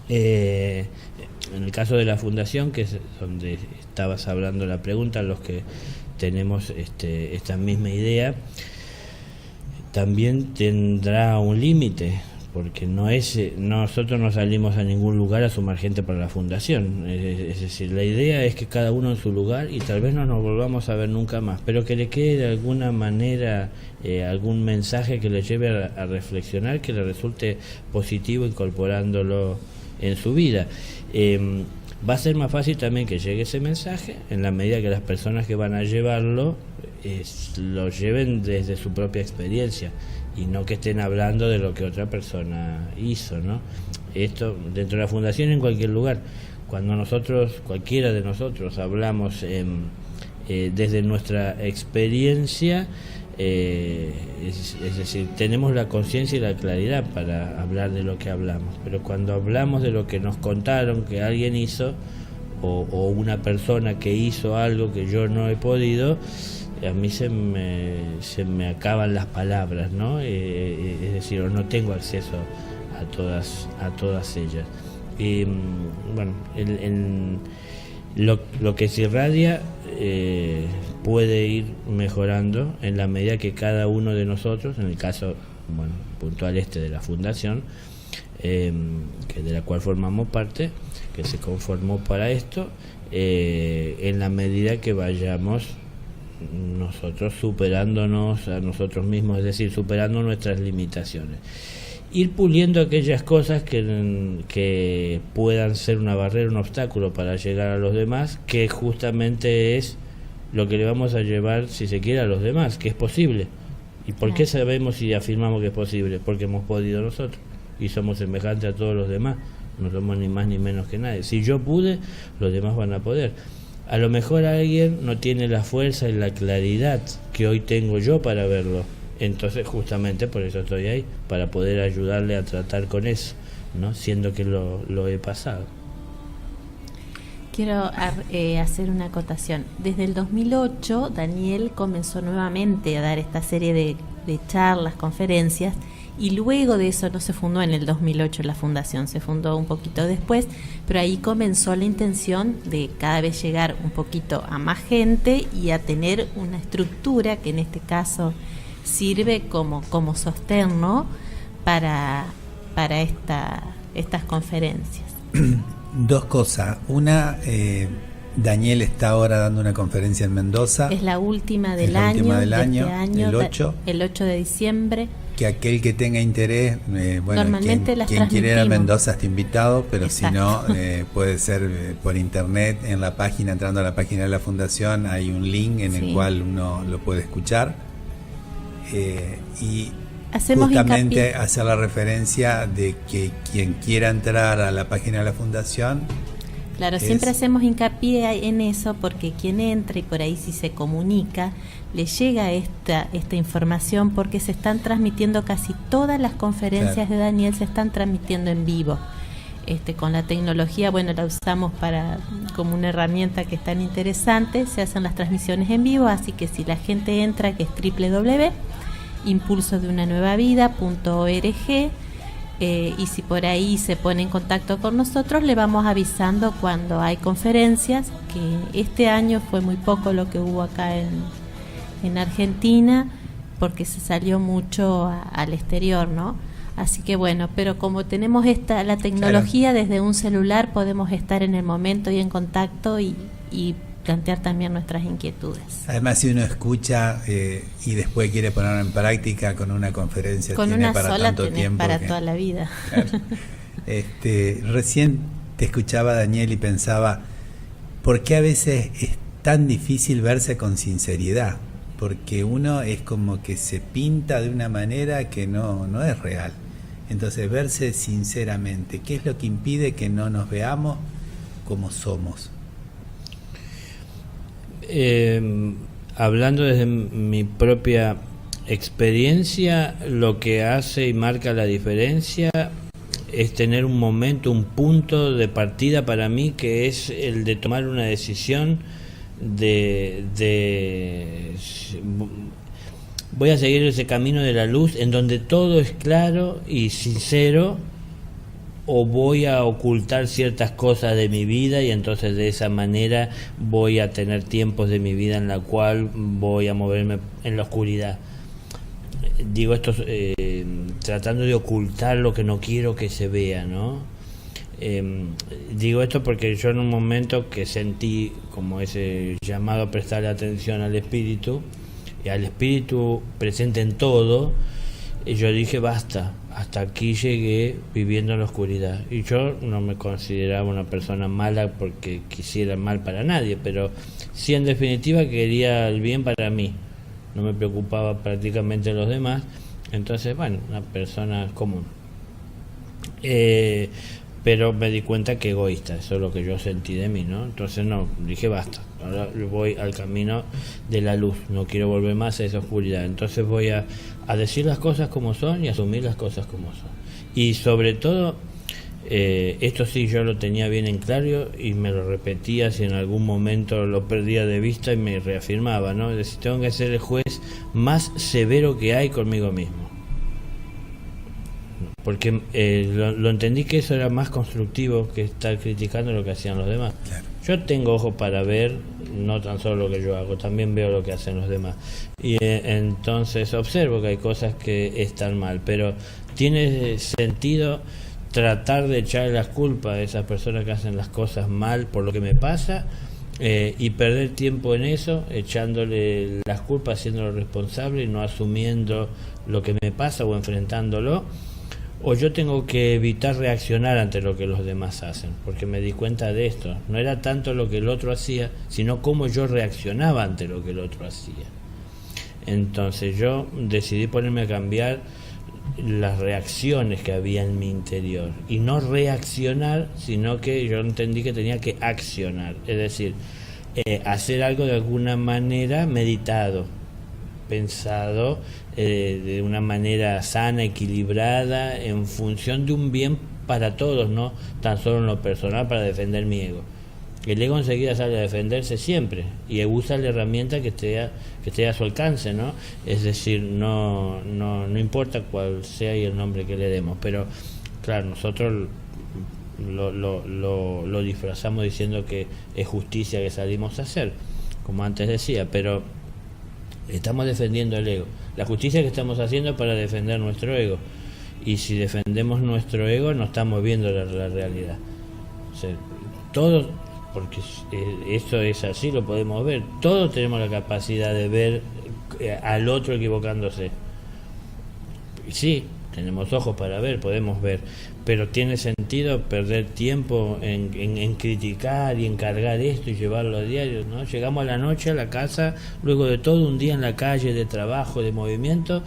S4: En el caso de la fundación, que es donde estabas hablando la pregunta, los que tenemos esta misma idea, también tendrá un límite, porque nosotros no salimos a ningún lugar a sumar gente para la fundación. Es decir, la idea es que cada uno en su lugar, y tal vez no nos volvamos a ver nunca más, pero que le quede de alguna manera algún mensaje que le lleve a reflexionar, que le resulte positivo incorporándolo en su vida. Va a ser más fácil también que llegue ese mensaje en la medida que las personas que van a llevarlo lo lleven desde su propia experiencia, y no que estén hablando de lo que otra persona hizo, ¿no? Esto dentro de la fundación, en cualquier lugar, cuando cualquiera de nosotros hablamos desde nuestra experiencia, es decir, tenemos la conciencia y la claridad para hablar de lo que hablamos, pero cuando hablamos de lo que nos contaron que alguien hizo, o una persona que hizo algo que yo no he podido, a mí se me acaban las palabras, ¿no? Es decir, no tengo acceso a todas ellas. Y bueno, lo que se irradia puede ir mejorando en la medida que cada uno de nosotros, en el caso puntual de la fundación, que de la cual formamos parte, que se conformó para esto, en la medida que vayamos nosotros superándonos a nosotros mismos, es decir, superando nuestras limitaciones, ir puliendo aquellas cosas que puedan ser una barrera, un obstáculo para llegar a los demás, que justamente es lo que le vamos a llevar, si se quiere, a los demás, que es posible. ¿Y por qué sabemos y afirmamos que es posible? Porque hemos podido nosotros y somos semejantes a todos los demás, no somos ni más ni menos que nadie. Si yo pude, los demás van a poder. A lo mejor alguien no tiene la fuerza y la claridad que hoy tengo yo para verlo. Entonces, justamente por eso estoy ahí, para poder ayudarle a tratar con eso, ¿no? Siendo que lo he pasado.
S6: Quiero hacer una acotación. Desde el 2008, Daniel comenzó nuevamente a dar esta serie de charlas, conferencias, y luego de eso no se fundó en el 2008 la fundación, se fundó un poquito después, pero ahí comenzó la intención de cada vez llegar un poquito a más gente y a tener una estructura que en este caso sirve como sostén, ¿no? para estas conferencias.
S2: Dos cosas. Una, Daniel está ahora dando una conferencia en Mendoza.
S6: Es la última del año,
S2: el 8.
S6: El 8 de diciembre.
S2: Que aquel que tenga interés,
S6: Normalmente
S2: quien quiera ir a Mendoza está invitado, pero
S6: Exacto.
S2: si no, puede ser por internet, en la página, entrando a la página de la fundación, hay un link en el cual uno lo puede escuchar. Y
S6: hacemos
S2: justamente
S6: hincapié.
S2: hacer la referencia de que quien quiera entrar a la página de la fundación,
S6: Claro, siempre hacemos hincapié en eso, porque quien entra y por ahí si se comunica, le llega esta información, porque se están transmitiendo casi todas las conferencias de Daniel, se están transmitiendo en vivo. Con la tecnología, la usamos como una herramienta que es tan interesante, se hacen las transmisiones en vivo, así que si la gente entra, que es www.impulsodeunanuevavida.org, y si por ahí se pone en contacto con nosotros, le vamos avisando cuando hay conferencias, que este año fue muy poco lo que hubo acá en Argentina, porque se salió mucho al exterior, ¿no? Así que bueno, pero como tenemos la tecnología, claro, desde un celular podemos estar en el momento y en contacto y plantear también nuestras inquietudes.
S2: Además, si uno escucha y después quiere ponerlo en práctica con una conferencia,
S6: con
S2: tiene
S6: una
S2: para
S6: sola
S2: tanto tiempo
S6: para toda la vida.
S2: Claro. Recién te escuchaba, Daniel, y pensaba, ¿por qué a veces es tan difícil verse con sinceridad? Porque uno es como que se pinta de una manera que no es real. Entonces, verse sinceramente, ¿qué es lo que impide que no nos veamos como somos?
S4: Hablando desde mi propia experiencia, lo que hace y marca la diferencia es tener un momento, un punto de partida para mí, que es el de tomar una decisión de voy a seguir ese camino de la luz en donde todo es claro y sincero, o voy a ocultar ciertas cosas de mi vida, y entonces de esa manera voy a tener tiempos de mi vida en la cual voy a moverme en la oscuridad. Digo esto tratando de ocultar lo que no quiero que se vea, ¿no? Digo esto porque yo en un momento que sentí como ese llamado a prestarle atención al espíritu, y al espíritu presente en todo, yo dije basta, hasta aquí llegué viviendo en la oscuridad. Y yo no me consideraba una persona mala porque quisiera mal para nadie, pero sí, en definitiva, quería el bien para mí, no me preocupaba prácticamente los demás. Entonces, bueno, una persona común, pero me di cuenta que egoísta, eso es lo que yo sentí de mí, ¿no? Entonces no, dije basta, ahora voy al camino de la luz, no quiero volver más a esa oscuridad. Entonces voy a decir las cosas como son y asumir las cosas como son. Y sobre todo, esto sí yo lo tenía bien en claro y me lo repetía si en algún momento lo perdía de vista, y me reafirmaba, ¿no? Es decir, tengo que ser el juez más severo que hay conmigo mismo. Porque lo entendí que eso era más constructivo que estar criticando lo que hacían los demás. Claro. Yo tengo ojos para ver, no tan solo lo que yo hago, también veo lo que hacen los demás. Y entonces observo que hay cosas que están mal, pero tiene sentido tratar de echarle las culpas a esas personas que hacen las cosas mal por lo que me pasa, y perder tiempo en eso, echándole las culpas, haciéndolo responsable y no asumiendo lo que me pasa o enfrentándolo. O yo tengo que evitar reaccionar ante lo que los demás hacen, porque me di cuenta de esto. No era tanto lo que el otro hacía, sino cómo yo reaccionaba ante lo que el otro hacía. Entonces yo decidí ponerme a cambiar las reacciones que había en mi interior. Y no reaccionar, sino que yo entendí que tenía que accionar. Es decir, hacer algo de alguna manera meditado, pensado, de una manera sana, equilibrada, en función de un bien para todos, no tan solo en lo personal para defender mi ego. El ego enseguida sale a defenderse siempre y usa la herramienta que esté a su alcance, ¿no? Es decir, no importa cuál sea y el nombre que le demos, pero claro, nosotros lo disfrazamos diciendo que es justicia que salimos a hacer, como antes decía, pero estamos defendiendo el ego. La justicia que estamos haciendo es para defender nuestro ego, y si defendemos nuestro ego no estamos viendo la realidad. O sea, todos, porque esto es así, lo podemos ver, todos tenemos la capacidad de ver al otro equivocándose. Sí, tenemos ojos para ver, podemos ver, pero tiene sentido perder tiempo en criticar y en cargar esto y llevarlo a diario, ¿no? Llegamos a la noche a la casa, luego de todo un día en la calle de trabajo, de movimiento,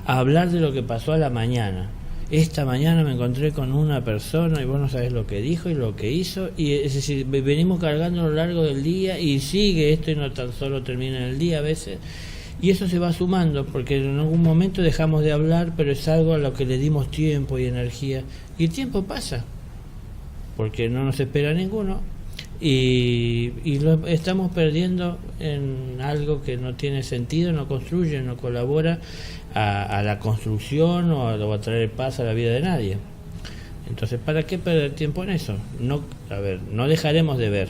S4: a hablar de lo que pasó a la mañana. Esta mañana me encontré con una persona y vos no sabés lo que dijo y lo que hizo, y es decir, venimos cargando a lo largo del día y sigue esto, y no tan solo termina en el día a veces. Y eso se va sumando, porque en algún momento dejamos de hablar, pero es algo a lo que le dimos tiempo y energía. Y el tiempo pasa, porque no nos espera ninguno. Y lo estamos perdiendo en algo que no tiene sentido, no construye, no colabora a la construcción o a traer paz a la vida de nadie. Entonces, ¿para qué perder tiempo en eso? No, a ver, no dejaremos de ver,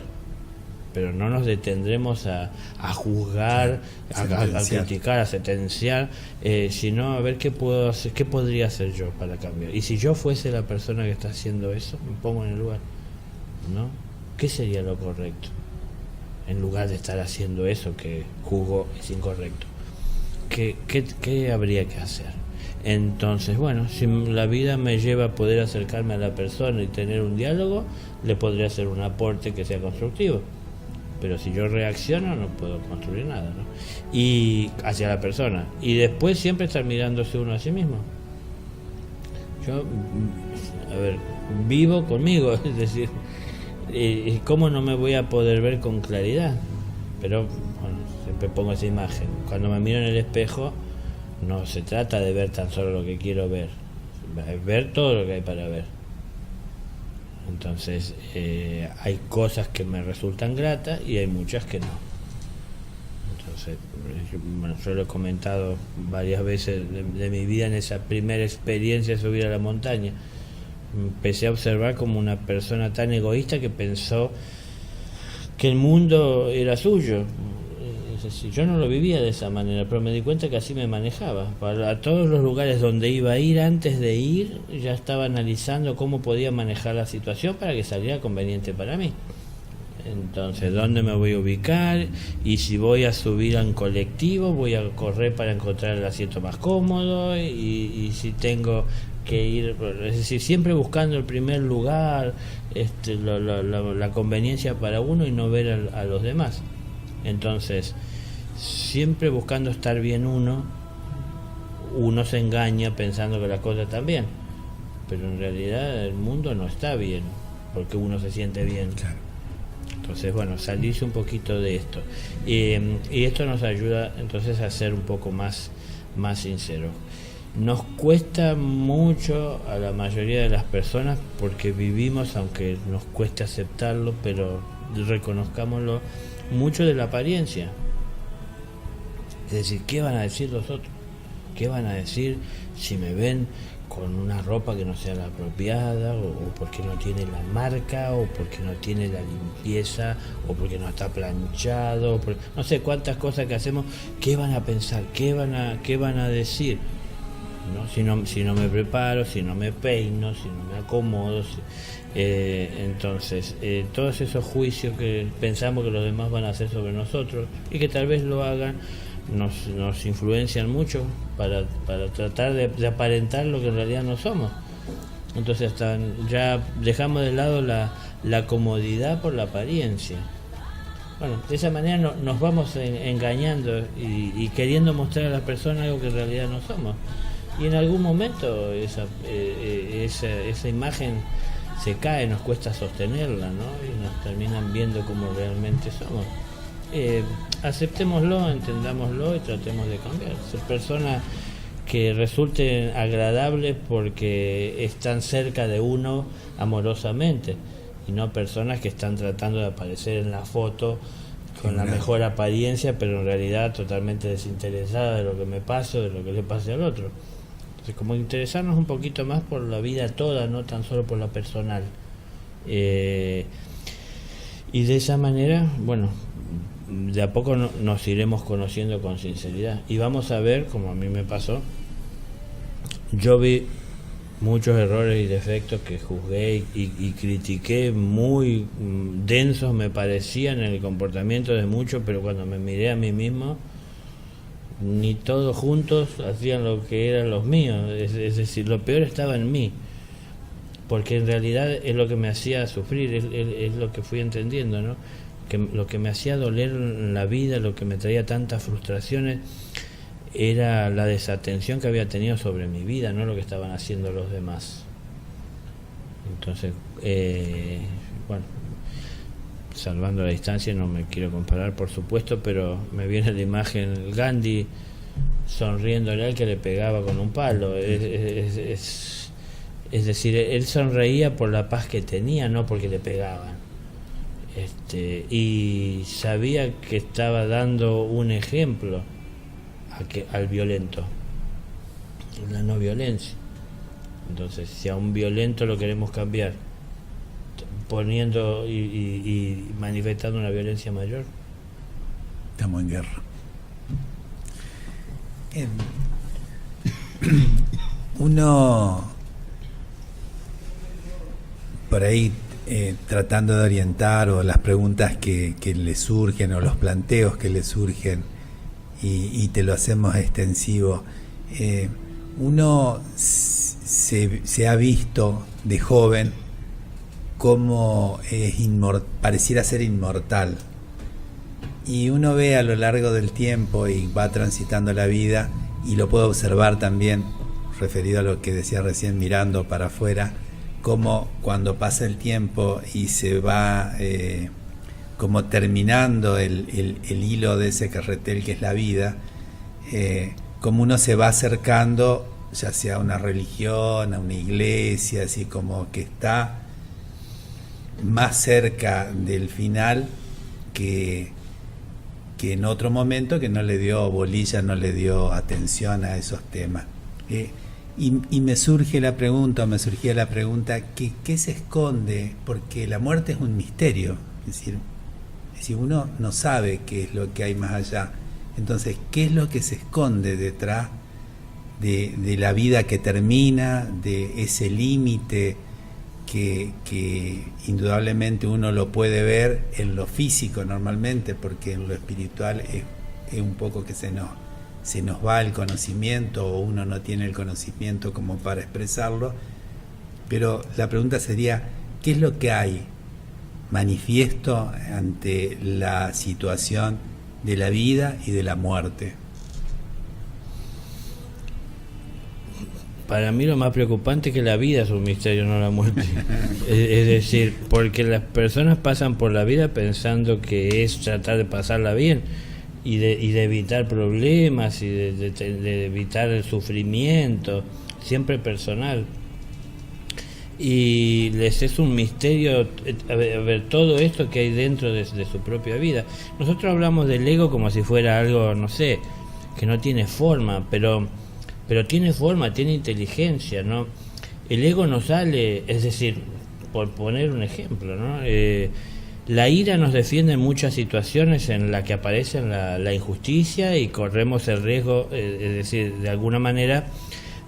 S4: pero no nos detendremos a juzgar, a criticar, a sentenciar, sino a ver qué puedo hacer, qué podría hacer yo para cambiar. Y si yo fuese la persona que está haciendo eso, me pongo en el lugar, ¿no? ¿Qué sería lo correcto? En lugar de estar haciendo eso que juzgo es incorrecto. ¿Qué habría que hacer? Entonces, bueno, si la vida me lleva a poder acercarme a la persona y tener un diálogo, le podría hacer un aporte que sea constructivo. Pero si yo reacciono, no puedo construir nada, ¿no? Y hacia la persona. Y después siempre estar mirándose uno a sí mismo. Yo, a ver, vivo conmigo, es decir, ¿cómo no me voy a poder ver con claridad? Pero, bueno, siempre pongo esa imagen. Cuando me miro en el espejo, no se trata de ver tan solo lo que quiero ver, es ver todo lo que hay para ver. Entonces, hay cosas que me resultan gratas y hay muchas que no. Entonces, yo lo he comentado varias veces de mi vida en esa primera experiencia de subir a la montaña. Empecé a observar como una persona tan egoísta que pensó que el mundo era suyo. Es decir, yo no lo vivía de esa manera, pero me di cuenta que así me manejaba. Para todos los lugares donde iba a ir, antes de ir, ya estaba analizando cómo podía manejar la situación para que saliera conveniente para mí. Entonces, ¿dónde me voy a ubicar? Y si voy a subir a un colectivo, voy a correr para encontrar el asiento más cómodo. Y si tengo que ir, es decir, siempre buscando el primer lugar, la conveniencia para uno y no ver a los demás. Entonces, siempre buscando estar bien uno se engaña pensando que las cosas están bien, pero en realidad el mundo no está bien porque uno se siente bien.
S2: Claro.
S4: Entonces, bueno, salirse un poquito de esto y esto nos ayuda entonces a ser un poco más sinceros. Nos cuesta mucho a la mayoría de las personas porque vivimos, aunque nos cueste aceptarlo, pero reconozcámoslo, mucho de la apariencia. Es decir, ¿qué van a decir los otros? ¿Qué van a decir si me ven con una ropa que no sea la apropiada, o porque no tiene la marca, o porque no tiene la limpieza, o porque no está planchado, no sé cuántas cosas que hacemos? ¿Qué van a pensar? ¿Qué van a decir? ¿No? Si no me preparo, si no me peino, si no me acomodo, entonces todos esos juicios que pensamos que los demás van a hacer sobre nosotros y que tal vez lo hagan, nos influencian mucho para tratar de aparentar lo que en realidad no somos. Entonces ya dejamos de lado la comodidad por la apariencia. Bueno, de esa manera nos vamos engañando y queriendo mostrar a las personas algo que en realidad no somos. Y en algún momento esa imagen se cae, nos cuesta sostenerla, ¿no? Y nos terminan viendo como realmente somos. Aceptémoslo, entendámoslo y tratemos de cambiar. Ser personas que resulten agradables porque están cerca de uno amorosamente, y no personas que están tratando de aparecer en la foto con la mejor apariencia, pero en realidad totalmente desinteresada de lo que me pasa o de lo que le pase al otro. Entonces, como interesarnos un poquito más por la vida toda, no tan solo por la personal. Y de esa manera, bueno, de a poco nos iremos conociendo con sinceridad. Y vamos a ver, como a mí me pasó, yo vi muchos errores y defectos que juzgué y critiqué, muy densos me parecían en el comportamiento de muchos, pero cuando me miré a mí mismo, ni todos juntos hacían lo que eran los míos. Es decir, lo peor estaba en mí, porque en realidad es lo que me hacía sufrir, es lo que fui entendiendo, ¿no? Que lo que me hacía doler en la vida, lo que me traía tantas frustraciones, era la desatención que había tenido sobre mi vida, no lo que estaban haciendo los demás. Entonces, bueno, salvando la distancia, no me quiero comparar, por supuesto, pero me viene la imagen el Gandhi sonriéndole al que le pegaba con un palo. Es decir, él sonreía por la paz que tenía, no porque le pegaban. Y sabía que estaba dando un ejemplo al violento, la no violencia. Entonces, si a un violento lo queremos cambiar, poniendo y manifestando una violencia mayor,
S2: estamos en guerra. Uno por ahí tratando de orientar, o las preguntas que le surgen o los planteos que le surgen, y te lo hacemos extensivo, uno se ha visto de joven como pareciera ser inmortal, y uno ve a lo largo del tiempo y va transitando la vida, y lo puedo observar también referido a lo que decía recién, mirando para afuera, como cuando pasa el tiempo y se va como terminando el hilo de ese carretel que es la vida, como uno se va acercando ya sea a una religión, a una iglesia, así como que está más cerca del final que en otro momento, que no le dio bolilla, no le dio atención a esos temas. Y me surgía la pregunta, ¿qué se esconde? Porque la muerte es un misterio, es decir, uno no sabe qué es lo que hay más allá. Entonces, ¿qué es lo que se esconde detrás de la vida que termina, de ese límite que indudablemente uno lo puede ver en lo físico normalmente, porque en lo espiritual es un poco que se nos va el conocimiento, o uno no tiene el conocimiento como para expresarlo? Pero la pregunta sería, ¿qué es lo que hay manifiesto ante la situación de la vida y de la muerte?
S4: Para mí lo más preocupante es que la vida es un misterio, no la muerte. Es decir, porque las personas pasan por la vida pensando que es tratar de pasarla bien y de evitar problemas y de evitar el sufrimiento, siempre personal. Y les es un misterio ver todo esto que hay dentro de su propia vida. Nosotros hablamos del ego como si fuera algo, no sé, que no tiene forma, pero tiene forma, tiene inteligencia, ¿no? El ego no sale, es decir, por poner un ejemplo, ¿no? La ira nos defiende en muchas situaciones en las que aparece la injusticia y corremos el riesgo, es decir, de alguna manera,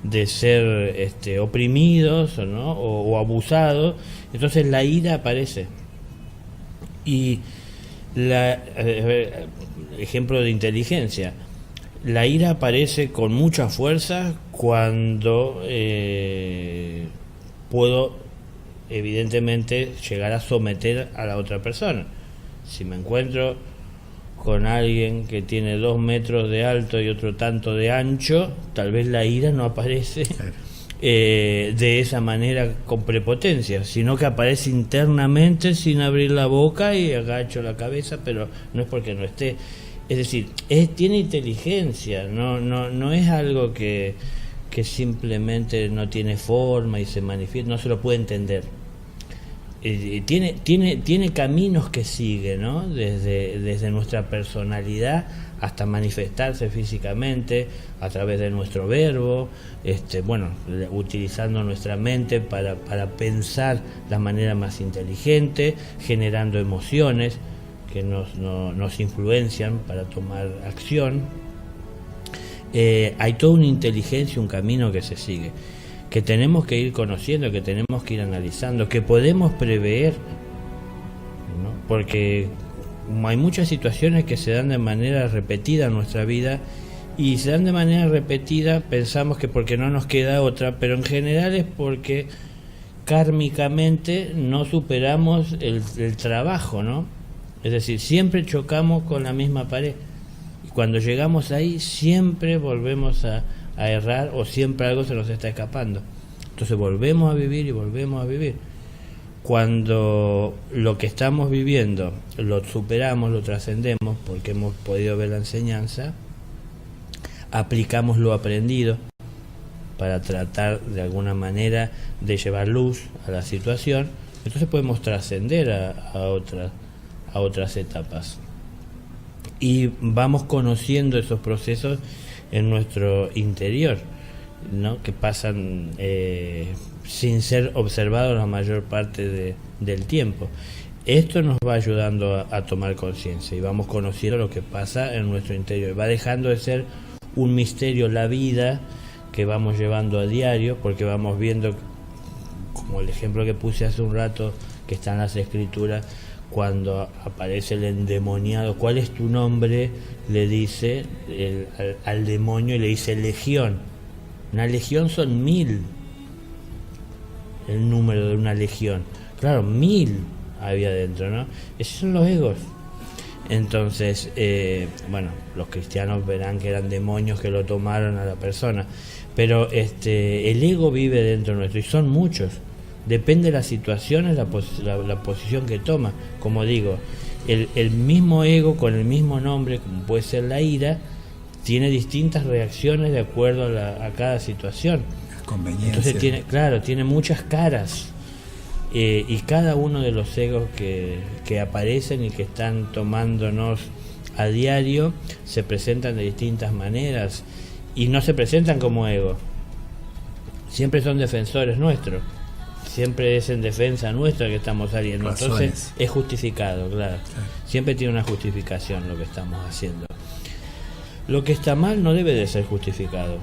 S4: de ser oprimidos, ¿no? o abusados. Entonces la ira aparece. Y ejemplo de inteligencia, la ira aparece con mucha fuerza cuando puedo evidentemente llegar a someter a la otra persona. Si me encuentro con alguien que tiene 2 metros de alto y otro tanto de ancho, tal vez la ira no aparece de esa manera con prepotencia, sino que aparece internamente sin abrir la boca y agacho la cabeza, pero no es porque no esté. Es decir, tiene inteligencia, no es algo que simplemente no tiene forma y se manifiesta, no se lo puede entender. Tiene caminos que sigue, ¿no? Desde nuestra personalidad hasta manifestarse físicamente a través de nuestro verbo, utilizando nuestra mente para pensar la manera más inteligente, generando emociones que nos influencian para tomar acción. Hay toda una inteligencia, un camino que se sigue, que tenemos que ir conociendo, que tenemos que ir analizando, que podemos prever, ¿no? Porque hay muchas situaciones que se dan de manera repetida en nuestra vida, y se dan de manera repetida, pensamos que porque no nos queda otra, pero en general es porque kármicamente no superamos el trabajo, ¿no? Es decir, siempre chocamos con la misma pared, y cuando llegamos ahí siempre volvemos a errar, o siempre algo se nos está escapando. Entonces volvemos a vivir y volvemos a vivir. Cuando lo que estamos viviendo lo superamos, lo trascendemos, porque hemos podido ver la enseñanza, aplicamos lo aprendido para tratar de alguna manera de llevar luz a la situación, entonces podemos trascender a otras etapas. Y vamos conociendo esos procesos en nuestro interior. ¿no? Que pasan sin ser observados la mayor parte del tiempo. Esto nos va ayudando a tomar conciencia y vamos conociendo lo que pasa en nuestro interior. Va dejando de ser un misterio la vida que vamos llevando a diario, porque vamos viendo, como el ejemplo que puse hace un rato, que está en las escrituras, cuando aparece el endemoniado, ¿cuál es tu nombre? Le dice al demonio, y le dice legión. Una legión son 1000, el número de una legión. Claro, 1000 había dentro, ¿no? Esos son los egos. Entonces, bueno, los cristianos verán que eran demonios que lo tomaron a la persona, pero el ego vive dentro nuestro y son muchos. Depende de las situaciones, la posición que toma. Como digo, el mismo ego con el mismo nombre, como puede ser la ira, tiene distintas reacciones de acuerdo a cada situación. Entonces tiene muchas caras. Y cada uno de los egos que aparecen y que están tomándonos a diario se presentan de distintas maneras y no se presentan como ego, siempre son defensores nuestros, siempre es en defensa nuestra que estamos saliendo. Razones. Entonces es justificado, claro, siempre tiene una justificación lo que estamos haciendo. Lo que está mal no debe de ser justificado,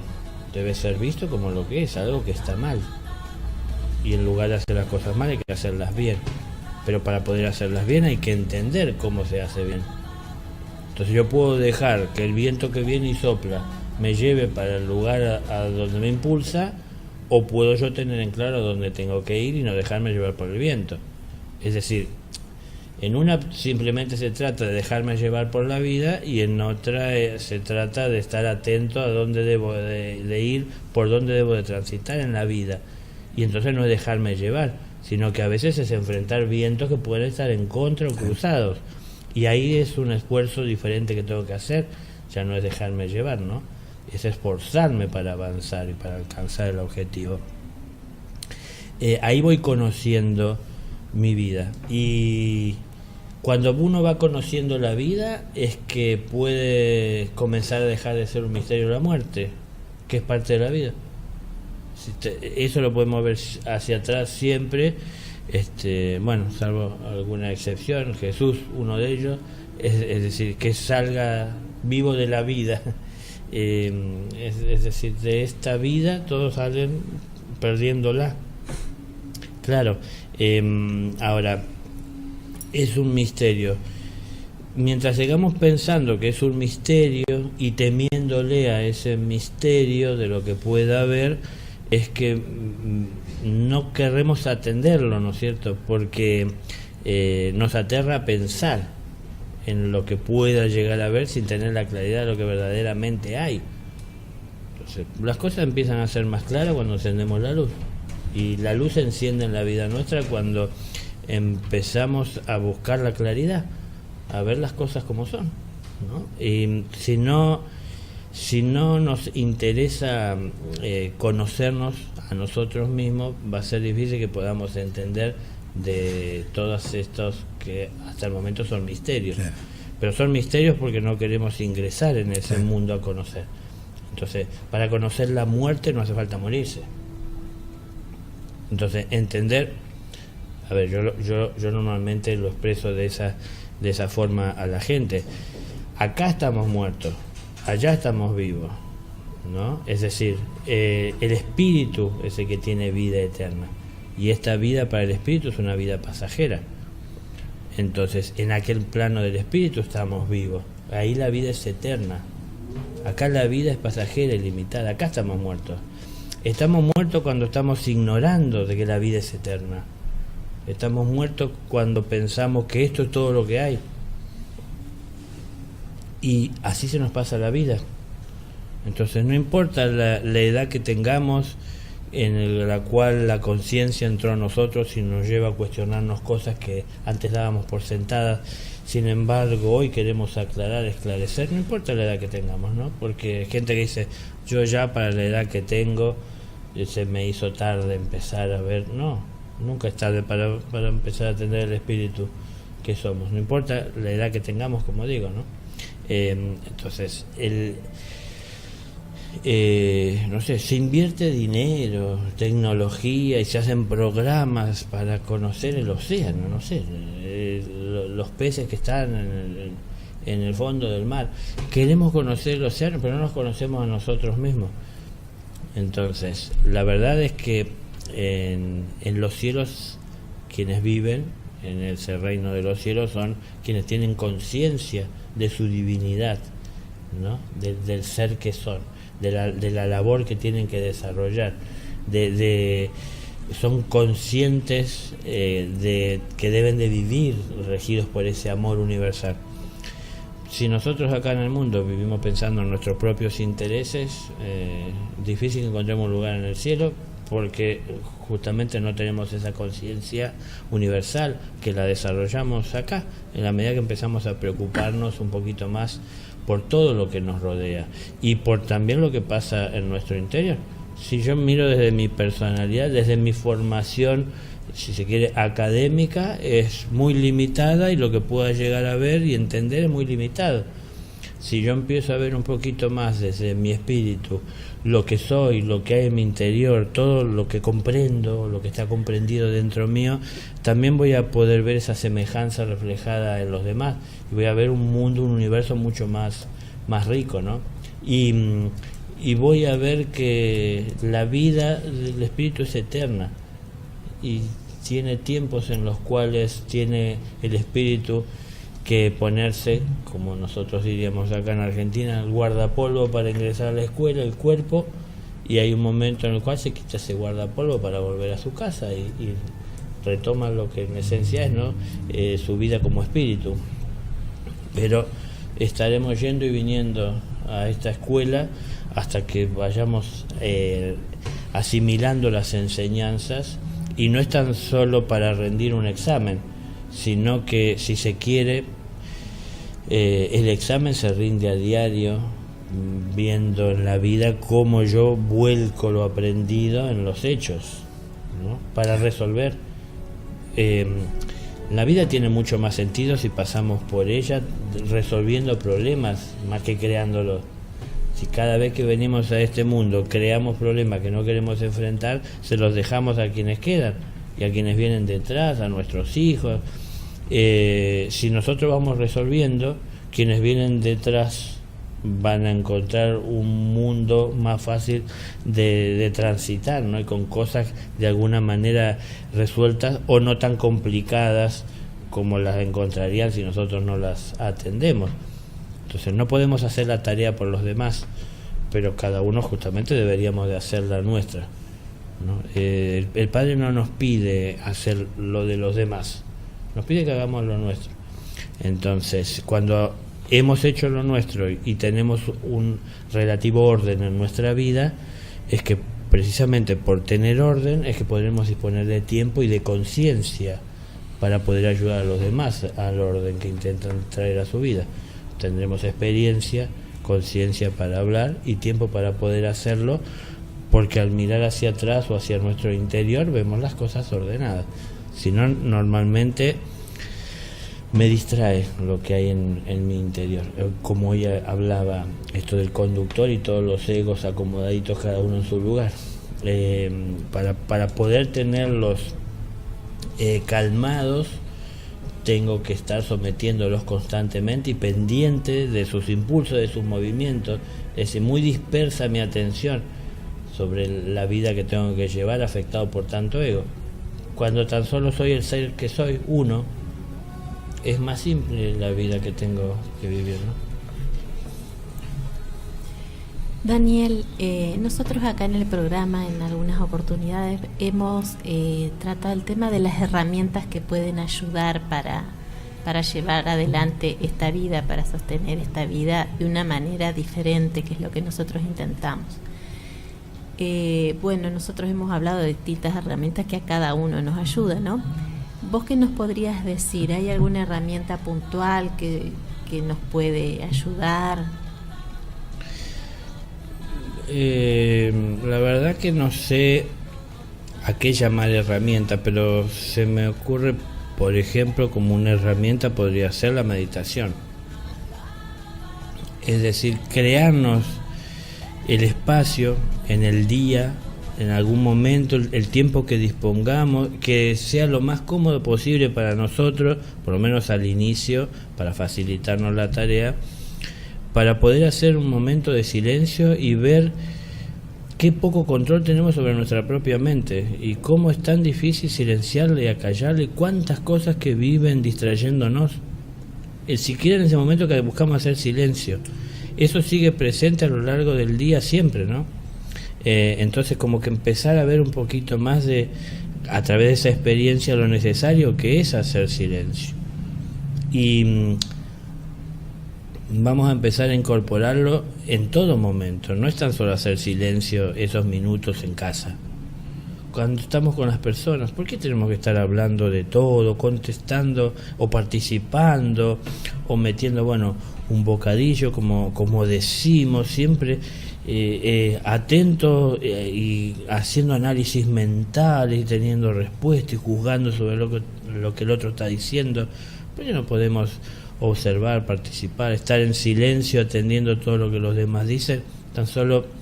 S4: debe ser visto como lo que es, algo que está mal. Y en lugar de hacer las cosas mal hay que hacerlas bien, pero para poder hacerlas bien hay que entender cómo se hace bien. Entonces yo puedo dejar que el viento que viene y sopla me lleve para el lugar a donde me impulsa, o puedo yo tener en claro dónde tengo que ir y no dejarme llevar por el viento. Es decir, en una simplemente se trata de dejarme llevar por la vida, y en otra se trata de estar atento a dónde debo de ir, por dónde debo de transitar en la vida. Y entonces no es dejarme llevar, sino que a veces es enfrentar vientos que pueden estar en contra o cruzados. Y ahí es un esfuerzo diferente que tengo que hacer, ya no es dejarme llevar, ¿no? Es esforzarme para avanzar y para alcanzar el objetivo. Ahí voy conociendo mi vida. Y cuando uno va conociendo la vida es que puede comenzar a dejar de ser un misterio la muerte, que es parte de la vida. Eso lo podemos ver hacia atrás siempre, bueno, salvo alguna excepción, Jesús, uno de ellos, es decir, que salga vivo de la vida, es decir, de esta vida todos salen perdiéndola. Claro, ahora, es un misterio. Mientras sigamos pensando que es un misterio y temiéndole a ese misterio de lo que pueda haber, es que no queremos atenderlo, ¿no es cierto? Porque nos aterra a pensar en lo que pueda llegar a ver sin tener la claridad de lo que verdaderamente hay. Entonces, las cosas empiezan a ser más claras cuando encendemos la luz. Y la luz se enciende en la vida nuestra cuando empezamos a buscar la claridad, a ver las cosas como son, ¿no? Y si no nos interesa conocernos a nosotros mismos, va a ser difícil que podamos entender de todos estos que hasta el momento son misterios. Claro. Pero son misterios porque no queremos ingresar en ese mundo a conocer. Entonces, para conocer la muerte no hace falta morirse. Entonces, entender, a ver, yo normalmente lo expreso de esa forma a la gente. Acá estamos muertos, allá estamos vivos, ¿no? Es decir, el espíritu es el que tiene vida eterna, y esta vida para el espíritu es una vida pasajera. Entonces, en aquel plano del espíritu estamos vivos, ahí la vida es eterna. Acá la vida es pasajera y limitada, acá estamos muertos. Estamos muertos cuando estamos ignorando de que la vida es eterna. Estamos muertos cuando pensamos que esto es todo lo que hay. Y así se nos pasa la vida. Entonces no importa la edad que tengamos, en la cual la conciencia entró a nosotros y nos lleva a cuestionarnos cosas que antes dábamos por sentadas. Sin embargo, hoy queremos aclarar, esclarecer, no importa la edad que tengamos, ¿no? Porque hay gente que dice, yo ya para la edad que tengo, se me hizo tarde empezar a ver. No, nunca es tarde para empezar a tener el espíritu que somos, no importa la edad que tengamos, como digo, ¿no? Entonces, no sé, se invierte dinero, tecnología y se hacen programas para conocer el océano, no sé, los peces que están en el fondo del mar. Queremos conocer el océano, pero no nos conocemos a nosotros mismos. Entonces, la verdad es que en los cielos, quienes viven en ese reino de los cielos son quienes tienen conciencia de su divinidad, ¿no? Del ser que son, de la labor que tienen que desarrollar, son conscientes de que deben de vivir regidos por ese amor universal. Si nosotros acá en el mundo vivimos pensando en nuestros propios intereses, difícil que encontremos un lugar en el cielo, porque justamente no tenemos esa conciencia universal que la desarrollamos acá, en la medida que empezamos a preocuparnos un poquito más por todo lo que nos rodea y por también lo que pasa en nuestro interior. Si yo miro desde mi personalidad, desde mi formación, si se quiere, académica, es muy limitada y lo que pueda llegar a ver y entender es muy limitado. Si yo empiezo a ver un poquito más desde mi espíritu, lo que soy, lo que hay en mi interior, todo lo que comprendo, lo que está comprendido dentro mío, también voy a poder ver esa semejanza reflejada en los demás y voy a ver un mundo, un universo mucho más rico, ¿no? Y voy a ver que la vida del espíritu es eterna y tiene tiempos en los cuales tiene el espíritu que ponerse, como nosotros diríamos acá en Argentina, el guardapolvo para ingresar a la escuela, el cuerpo, y hay un momento en el cual se quita ese guardapolvo para volver a su casa y retoma lo que en esencia es, ¿no? Su vida como espíritu. Pero estaremos yendo y viniendo a esta escuela hasta que vayamos asimilando las enseñanzas, y no es tan solo para rendir un examen, sino que, si se quiere, el examen se rinde a diario, viendo en la vida cómo yo vuelco lo aprendido en los hechos, ¿no? Para resolver. La vida tiene mucho más sentido si pasamos por ella resolviendo problemas más que creándolos. Si cada vez que venimos a este mundo creamos problemas que no queremos enfrentar, se los dejamos a quienes quedan y a quienes vienen detrás, a nuestros hijos. Si nosotros vamos resolviendo, quienes vienen detrás van a encontrar un mundo más fácil de transitar, ¿no? Y con cosas de alguna manera resueltas o no tan complicadas como las encontrarían si nosotros no las atendemos. Entonces no podemos hacer la tarea por los demás, pero cada uno justamente deberíamos de hacer la nuestra, ¿no? El Padre no nos pide hacer lo de los demás, nos pide que hagamos lo nuestro. Entonces, cuando hemos hecho lo nuestro y tenemos un relativo orden en nuestra vida, es que precisamente por tener orden es que podremos disponer de tiempo y de conciencia para poder ayudar a los demás al orden que intentan traer a su vida. Tendremos experiencia, conciencia para hablar y tiempo para poder hacerlo, porque al mirar hacia atrás o hacia nuestro interior vemos las cosas ordenadas. Si no, normalmente me distrae lo que hay en mi interior. Como ella hablaba, esto del conductor y todos los egos acomodaditos cada uno en su lugar. Para poder tenerlos calmados, tengo que estar sometiéndolos constantemente y pendiente de sus impulsos, de sus movimientos. Es muy dispersa mi atención sobre la vida que tengo que llevar, afectado por tanto ego. Cuando tan solo soy el ser que soy, uno, es más simple la vida que tengo que vivir, ¿no?
S6: Daniel, nosotros acá en el programa en algunas oportunidades hemos tratado el tema de las herramientas que pueden ayudar para llevar adelante esta vida, para sostener esta vida de una manera diferente, que es lo que nosotros intentamos. Bueno, nosotros hemos hablado de distintas herramientas que a cada uno nos ayuda, ¿no? ¿Vos qué nos podrías decir? ¿Hay alguna herramienta puntual que nos puede ayudar?
S4: La verdad que no sé a qué llamar herramienta, pero se me ocurre, por ejemplo, como una herramienta podría ser la meditación. Es decir, crearnos el espacio en el día, en algún momento, el tiempo que dispongamos, que sea lo más cómodo posible para nosotros, por lo menos al inicio, para facilitarnos la tarea, para poder hacer un momento de silencio y ver qué poco control tenemos sobre nuestra propia mente y cómo es tan difícil silenciarle y acallarle cuántas cosas que viven distrayéndonos, siquiera en ese momento que buscamos hacer silencio. Eso sigue presente a lo largo del día siempre, ¿no? Entonces como que empezar a ver un poquito más a través de esa experiencia lo necesario que es hacer silencio. Y vamos a empezar a incorporarlo en todo momento. No es tan solo hacer silencio esos minutos en casa. Cuando estamos con las personas, ¿por qué tenemos que estar hablando de todo, contestando o participando o metiendo, un bocadillo, como decimos siempre, atentos y haciendo análisis mentales y teniendo respuestas y juzgando sobre lo que el otro está diciendo? ¿Por qué no podemos observar, participar, estar en silencio atendiendo todo lo que los demás dicen, tan solo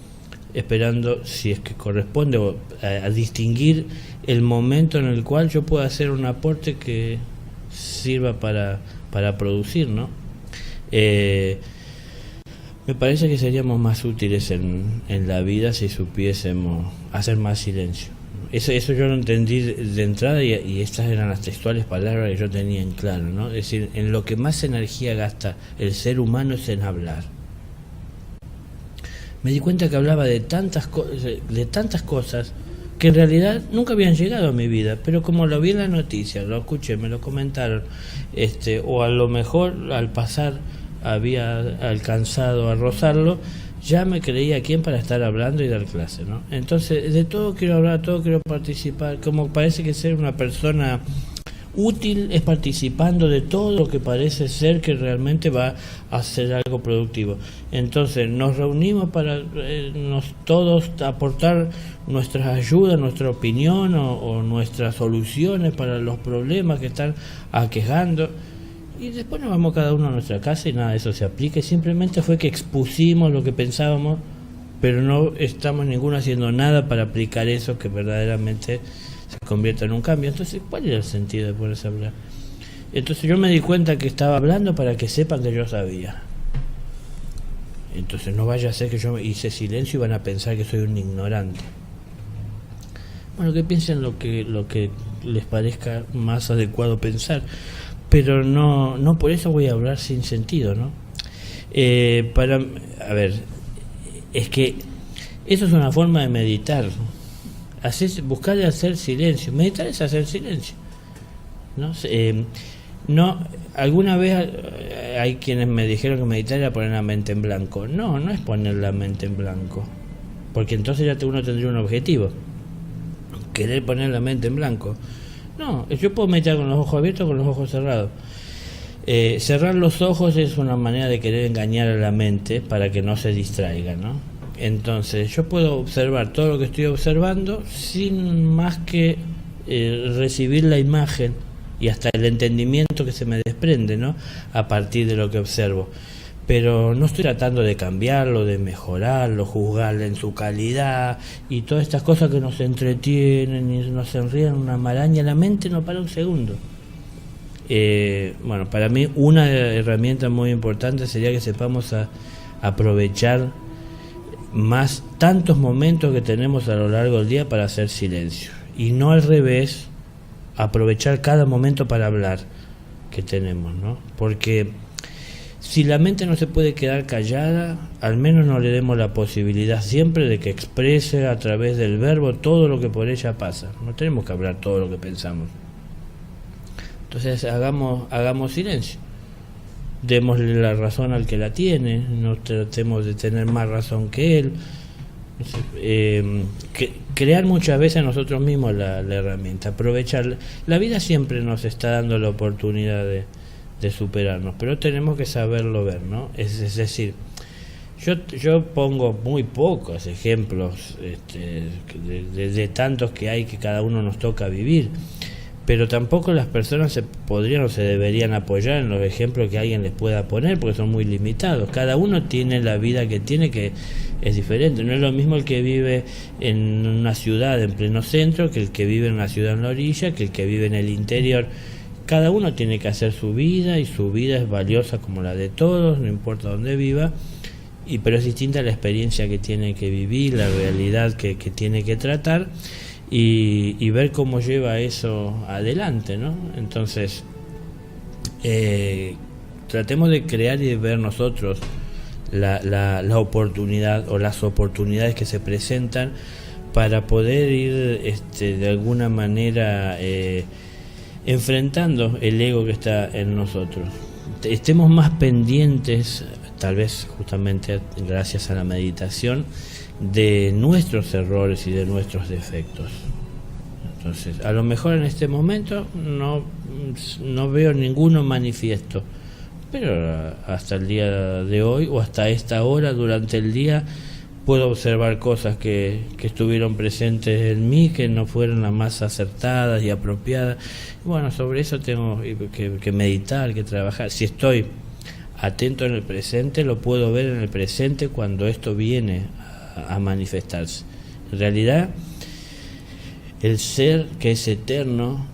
S4: esperando, si es que corresponde, a distinguir el momento en el cual yo pueda hacer un aporte que sirva para producir, ¿no? Me parece que seríamos más útiles en la vida si supiésemos hacer más silencio. Eso yo lo entendí de entrada y estas eran las textuales palabras que yo tenía en claro, ¿no? Es decir, en lo que más energía gasta el ser humano es en hablar. Me di cuenta que hablaba de tantas cosas que en realidad nunca habían llegado a mi vida, pero como lo vi en la noticia, lo escuché, me lo comentaron, o a lo mejor al pasar había alcanzado a rozarlo, ya me creía quién para estar hablando y dar clase, ¿no? Entonces, de todo quiero hablar, todo quiero participar, como parece que ser una persona útil es participando de todo lo que parece ser que realmente va a hacer algo productivo. Entonces, nos reunimos para todos aportar nuestras ayudas, nuestra opinión o nuestras soluciones para los problemas que están aquejando. Y después nos vamos cada uno a nuestra casa y nada de eso se aplica. Simplemente fue que expusimos lo que pensábamos, pero no estamos ninguno haciendo nada para aplicar eso que verdaderamente se convierta en un cambio. Entonces, ¿cuál era el sentido de poderse hablar? Entonces yo me di cuenta que estaba hablando para que sepan que yo sabía. Entonces no vaya a ser que yo hice silencio y van a pensar que soy un ignorante. Bueno, que piensen lo que les parezca más adecuado pensar. Pero no por eso voy a hablar sin sentido, ¿no? Es que eso es una forma de meditar. Buscar hacer silencio. Meditar es hacer silencio, ¿no? Alguna vez hay quienes me dijeron que meditar era poner la mente en blanco. No es poner la mente en blanco, porque entonces ya uno tendría un objetivo, querer poner la mente en blanco. No, yo puedo meditar con los ojos abiertos o con los ojos cerrados. Cerrar los ojos es una manera de querer engañar a la mente para que no se distraiga, ¿no? Entonces yo puedo observar todo lo que estoy observando sin más que recibir la imagen y hasta el entendimiento que se me desprende, ¿no? A partir de lo que observo. Pero no estoy tratando de cambiarlo, de mejorarlo, juzgarlo en su calidad y todas estas cosas que nos entretienen y nos enrían una maraña. La mente no para un segundo. Para mí una herramienta muy importante sería que sepamos aprovechar más tantos momentos que tenemos a lo largo del día para hacer silencio. Y no al revés, aprovechar cada momento para hablar que tenemos, ¿no? Porque si la mente no se puede quedar callada, al menos no le demos la posibilidad siempre de que exprese a través del verbo todo lo que por ella pasa. No tenemos que hablar todo lo que pensamos. Entonces hagamos silencio. Démosle la razón al que la tiene, no tratemos de tener más razón que él. Crear muchas veces a nosotros mismos la herramienta, aprovechar. La vida siempre nos está dando la oportunidad de superarnos, pero tenemos que saberlo ver, ¿no? Es decir, yo pongo muy pocos ejemplos de tantos que hay que cada uno nos toca vivir, pero tampoco las personas se podrían o se deberían apoyar en los ejemplos que alguien les pueda poner, porque son muy limitados. Cada uno tiene la vida que tiene, que es diferente. No es lo mismo el que vive en una ciudad en pleno centro que el que vive en una ciudad en la orilla, que el que vive en el interior. Cada uno tiene que hacer su vida, y su vida es valiosa como la de todos, no importa dónde viva, pero es distinta la experiencia que tiene que vivir, la realidad que tiene que tratar, y ver cómo lleva eso adelante, ¿no? Entonces, tratemos de crear y de ver nosotros la oportunidad o las oportunidades que se presentan para poder ir de alguna manera enfrentando el ego que está en nosotros. Estemos más pendientes, tal vez justamente gracias a la meditación, de nuestros errores y de nuestros defectos. Entonces, a lo mejor en este momento no veo ninguno manifiesto, pero hasta el día de hoy o hasta esta hora durante el día puedo observar cosas que estuvieron presentes en mí, que no fueron las más acertadas y apropiadas. Bueno, sobre eso tengo que meditar, que trabajar. Si estoy atento en el presente, lo puedo ver en el presente cuando esto viene a manifestarse. En realidad, el ser que es eterno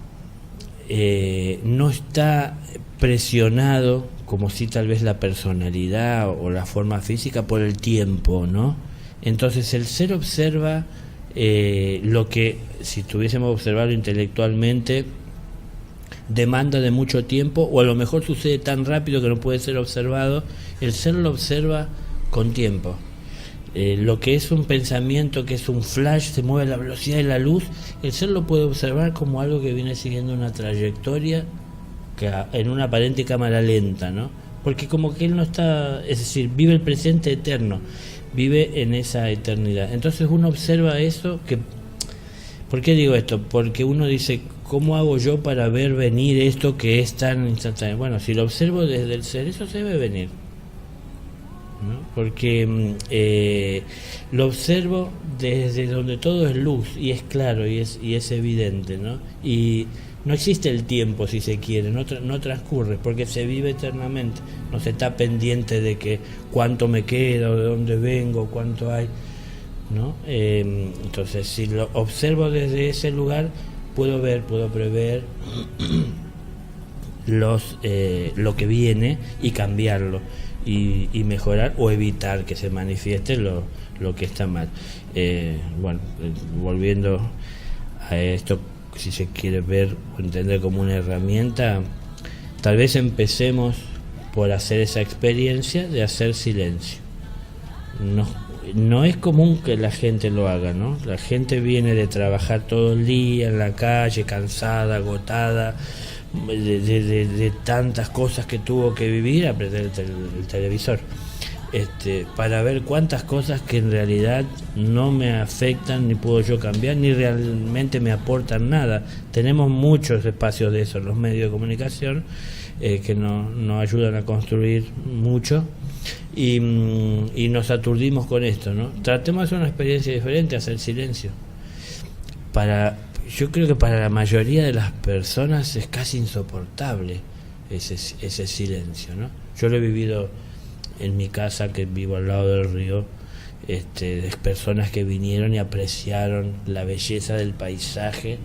S4: no está presionado como si tal vez la personalidad o la forma física por el tiempo, ¿no? Entonces el ser observa lo que, si tuviésemos observado intelectualmente, demanda de mucho tiempo, o a lo mejor sucede tan rápido que no puede ser observado. El ser lo observa con tiempo. Lo que es un pensamiento, que es un flash, se mueve a la velocidad de la luz, el ser lo puede observar como algo que viene siguiendo una trayectoria en una aparente cámara lenta, ¿no? Porque como que él no está, es decir, vive el presente eterno, vive en esa eternidad. Entonces uno observa eso. ¿Por qué digo esto? Porque uno dice, ¿cómo hago yo para ver venir esto que es tan instantáneo? Bueno, si lo observo desde el ser, eso se debe venir, ¿no? Porque lo observo desde donde todo es luz y es claro y es evidente, ¿no? Y no existe el tiempo, si se quiere, no transcurre, porque se vive eternamente. No se está pendiente de que cuánto me queda, de dónde vengo, cuánto hay, ¿no? Entonces, si lo observo desde ese lugar, puedo prever lo que viene y cambiarlo y mejorar o evitar que se manifieste lo que está mal. Volviendo a esto, si se quiere ver o entender como una herramienta, tal vez empecemos por hacer esa experiencia de hacer silencio. No es común que la gente lo haga, ¿no? La gente viene de trabajar todo el día en la calle, cansada, agotada, de tantas cosas que tuvo que vivir, a prender el televisor, para ver cuántas cosas que en realidad no me afectan, ni puedo yo cambiar, ni realmente me aportan nada. Tenemos muchos espacios de eso en los medios de comunicación que nos ayudan a construir mucho, y nos aturdimos con esto, ¿no? Tratemos de hacer una experiencia diferente, hacer silencio. Yo creo que para la mayoría de las personas es casi insoportable ese silencio, ¿no? Yo lo he vivido en mi casa, que vivo al lado del río, de personas que vinieron y apreciaron la belleza del paisaje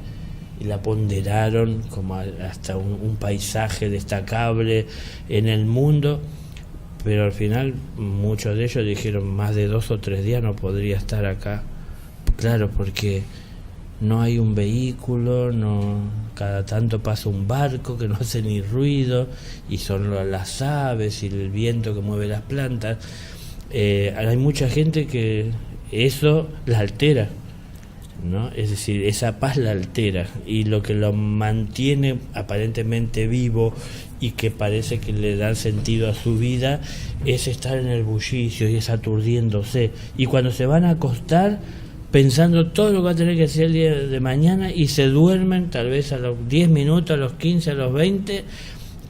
S4: y la ponderaron como hasta un paisaje destacable en el mundo, pero al final muchos de ellos dijeron, más de 2 o 3 días no podría estar acá. Claro, porque no hay un vehículo, cada tanto pasa un barco que no hace ni ruido, y son las aves y el viento que mueve las plantas. Hay mucha gente que eso la altera, ¿no? Es decir, esa paz la altera, y lo que lo mantiene aparentemente vivo y que parece que le da sentido a su vida es estar en el bullicio y es aturdiéndose, y cuando se van a acostar pensando todo lo que va a tener que hacer el día de mañana, y se duermen tal vez a los 10 minutos, a los 15, a los 20,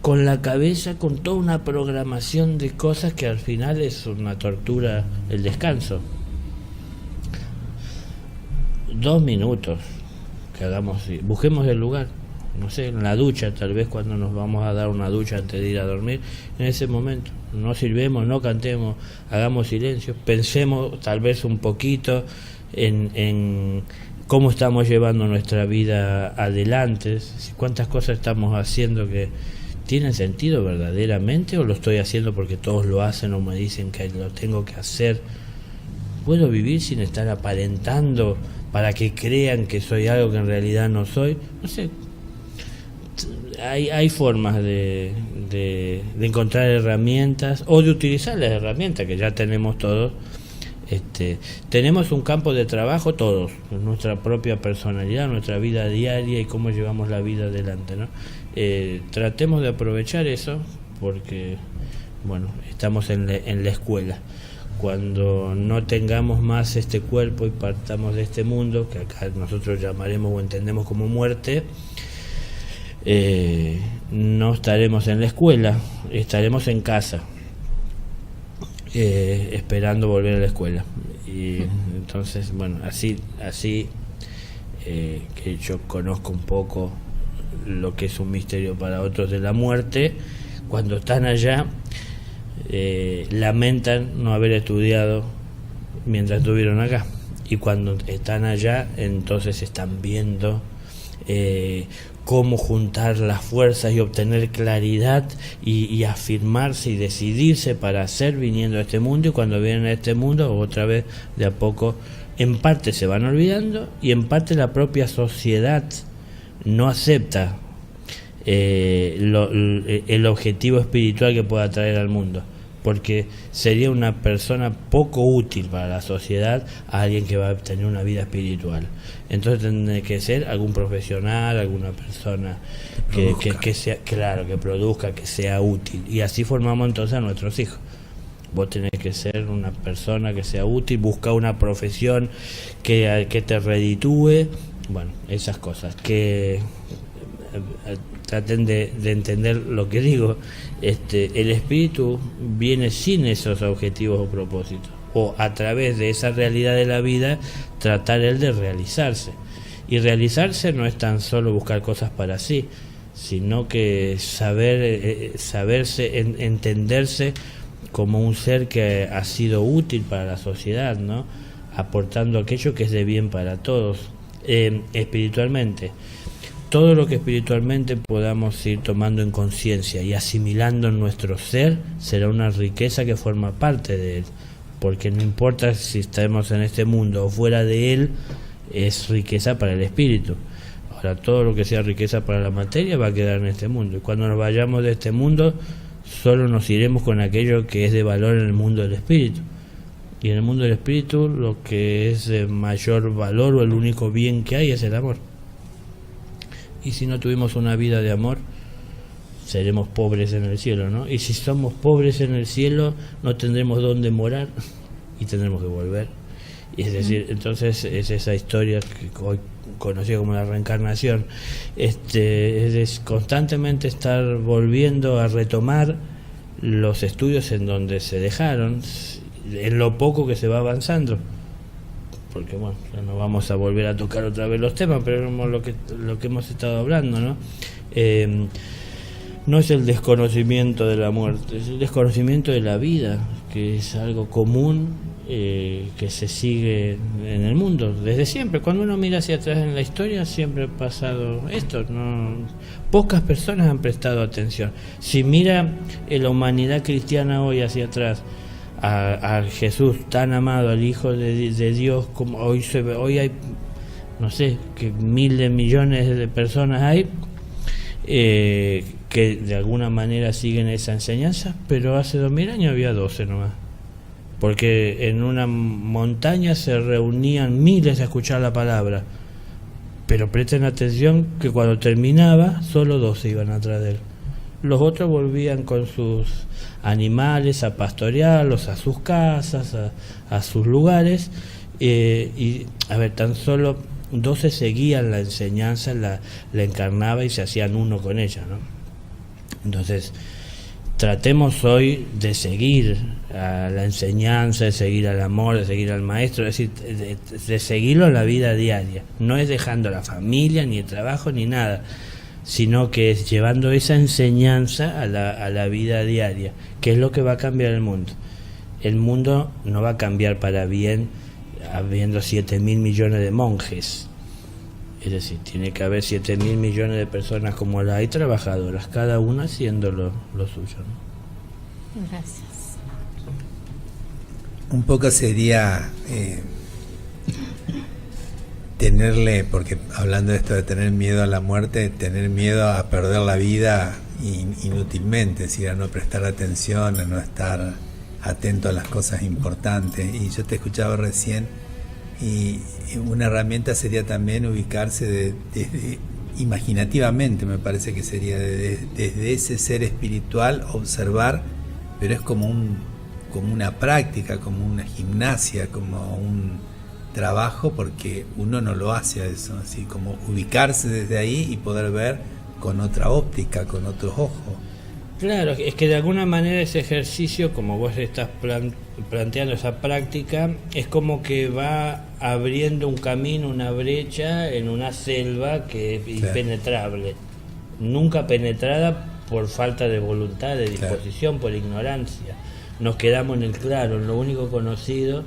S4: con la cabeza con toda una programación de cosas que al final es una tortura el descanso. 2 minutos que busquemos el lugar, no sé, en la ducha, tal vez cuando nos vamos a dar una ducha antes de ir a dormir, en ese momento, no silbemos, no cantemos, hagamos silencio, pensemos tal vez un poquito en cómo estamos llevando nuestra vida adelante, cuántas cosas estamos haciendo que tienen sentido verdaderamente, o lo estoy haciendo porque todos lo hacen o me dicen que lo tengo que hacer. ¿Puedo vivir sin estar aparentando para que crean que soy algo que en realidad no soy? No sé, hay formas de encontrar herramientas o de utilizar las herramientas que ya tenemos todos. Tenemos un campo de trabajo todos, nuestra propia personalidad, nuestra vida diaria y cómo llevamos la vida adelante, ¿no? Tratemos de aprovechar eso porque, bueno, estamos en la escuela. Cuando no tengamos más este cuerpo y partamos de este mundo, que acá nosotros llamaremos o entendemos como muerte, no estaremos en la escuela, estaremos en casa, esperando volver a la escuela. Y entonces, bueno, así que yo conozco un poco lo que es un misterio para otros de la muerte, cuando están allá, lamentan no haber estudiado mientras estuvieron acá, y cuando están allá entonces están viendo cómo juntar las fuerzas y obtener claridad y afirmarse y decidirse para hacer viniendo a este mundo, y cuando vienen a este mundo otra vez de a poco en parte se van olvidando y en parte la propia sociedad no acepta el objetivo espiritual que pueda traer al mundo, porque sería una persona poco útil para la sociedad a alguien que va a tener una vida espiritual. Entonces tendría que ser algún profesional, alguna persona que sea, claro, que produzca, que sea útil, y así formamos entonces a nuestros hijos. Vos tenés que ser una persona que sea útil, buscar una profesión que te reditúe, bueno, esas cosas que traten de entender lo que digo. El espíritu viene sin esos objetivos o propósitos, o a través de esa realidad de la vida tratar él de realizarse, y realizarse no es tan solo buscar cosas para sí, sino que saberse, entenderse como un ser que ha sido útil para la sociedad, ¿no? Aportando aquello que es de bien para todos, espiritualmente. Todo lo que espiritualmente podamos ir tomando en conciencia y asimilando en nuestro ser será una riqueza que forma parte de él, porque no importa si estamos en este mundo o fuera de él, es riqueza para el espíritu. Ahora, todo lo que sea riqueza para la materia va a quedar en este mundo, y cuando nos vayamos de este mundo solo nos iremos con aquello que es de valor en el mundo del espíritu, y en el mundo del espíritu lo que es de mayor valor o el único bien que hay es el amor. Y si no tuvimos una vida de amor, seremos pobres en el cielo, ¿no? Y si somos pobres en el cielo, no tendremos dónde morar y tendremos que volver. Y es decir, entonces es esa historia que hoy conocida como la reencarnación. Es constantemente estar volviendo a retomar los estudios en donde se dejaron, en lo poco que se va avanzando. Porque bueno, ya no vamos a volver a tocar otra vez los temas, pero lo que hemos estado hablando, ¿no? No es el desconocimiento de la muerte, es el desconocimiento de la vida, que es algo común, que se sigue en el mundo desde siempre. Cuando uno mira hacia atrás en la historia, siempre ha pasado esto, ¿no? Pocas personas han prestado atención. Si mira en la humanidad cristiana hoy hacia atrás, a Jesús tan amado, al Hijo de Dios, como hoy hay, no sé, que miles de millones de personas hay que de alguna manera siguen esa enseñanza, pero hace 2000 años había 12 nomás, porque en una montaña se reunían miles a escuchar la palabra, pero presten atención que cuando terminaba solo 12 iban atrás de él. Los otros volvían con sus animales a pastorearlos a sus casas, a sus lugares, y a ver, tan solo 12 seguían la enseñanza, la encarnaba y se hacían uno con ella, ¿no? Entonces tratemos hoy de seguir a la enseñanza, de seguir al amor, de seguir al maestro, es decir, de seguirlo en la vida diaria. No es dejando la familia, ni el trabajo, ni nada, sino que es llevando esa enseñanza a la vida diaria, que es lo que va a cambiar el mundo. El mundo no va a cambiar para bien habiendo 7.000 millones de monjes. Es decir, tiene que haber 7.000 millones de personas como las hay trabajadoras, cada una haciendo lo suyo, ¿no?
S6: Gracias.
S2: Un poco sería tenerle, porque hablando de esto de tener miedo a la muerte, tener miedo a perder la vida inútilmente, es decir, a no prestar atención, a no estar atento a las cosas importantes. Y yo te escuchaba recién, y una herramienta sería también ubicarse imaginativamente, me parece que sería desde ese ser espiritual observar, pero es como una práctica, como una gimnasia, como un trabajo, porque uno no lo hace a eso, así como ubicarse desde ahí y poder ver con otra óptica, con otros ojos.
S4: Claro, es que de alguna manera ese ejercicio, como vos estás planteando esa práctica, es como que va abriendo un camino, una brecha en una selva que es impenetrable, nunca penetrada por falta de voluntad, de disposición, por ignorancia. Nos quedamos en el claro, en lo único conocido,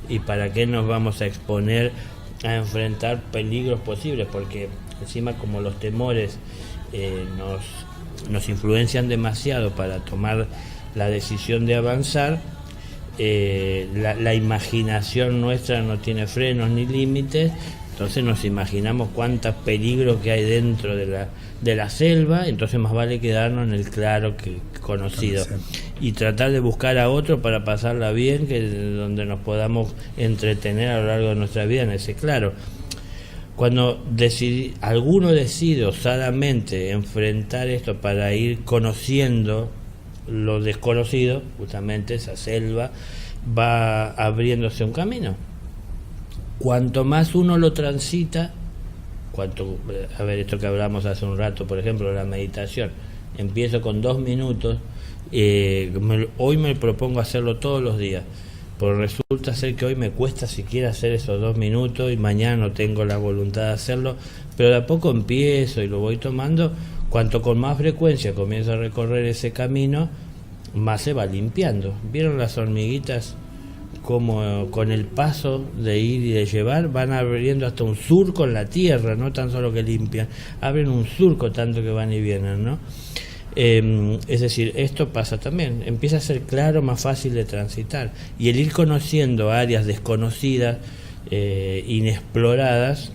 S4: y para qué nos vamos a exponer a enfrentar peligros posibles, porque encima como los temores nos influencian demasiado para tomar la decisión de avanzar, la imaginación nuestra no tiene frenos ni límites, entonces nos imaginamos cuántos peligros que hay dentro de la selva, entonces más vale quedarnos en el claro que conocido y tratar de buscar a otro para pasarla bien, que donde nos podamos entretener a lo largo de nuestra vida en ese claro. Cuando alguno decide osadamente enfrentar esto para ir conociendo lo desconocido, justamente esa selva va abriéndose un camino. Cuanto más uno lo transita, esto que hablamos hace un rato, por ejemplo, la meditación, empiezo con 2 minutos, hoy me propongo hacerlo todos los días, pero resulta ser que hoy me cuesta siquiera hacer esos 2 minutos y mañana no tengo la voluntad de hacerlo, pero de a poco empiezo y lo voy tomando. Cuanto con más frecuencia comienzo a recorrer ese camino, más se va limpiando. ¿Vieron las hormiguitas como con el paso de ir y de llevar van abriendo hasta un surco en la tierra? No tan solo que limpian, abren un surco tanto que van y vienen, ¿no? Es decir, esto pasa también, empieza a ser claro, más fácil de transitar, y el ir conociendo áreas desconocidas, inexploradas,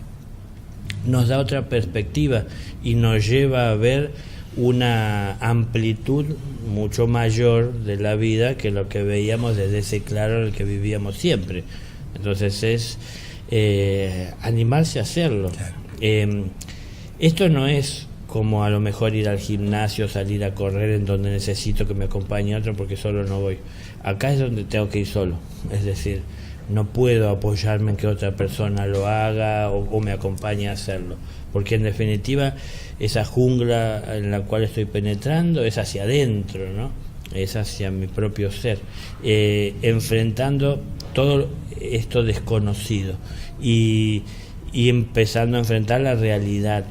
S4: nos da otra perspectiva y nos lleva a ver una amplitud mucho mayor de la vida que lo que veíamos desde ese claro en el que vivíamos siempre. Entonces es animarse a hacerlo. Esto no es como a lo mejor ir al gimnasio, salir a correr en donde necesito que me acompañe otro porque solo no voy. Acá es donde tengo que ir solo, es decir, no puedo apoyarme en que otra persona lo haga o me acompañe a hacerlo, porque en definitiva esa jungla en la cual estoy penetrando es hacia adentro, ¿no? Es hacia mi propio ser, enfrentando todo esto desconocido y empezando a enfrentar la realidad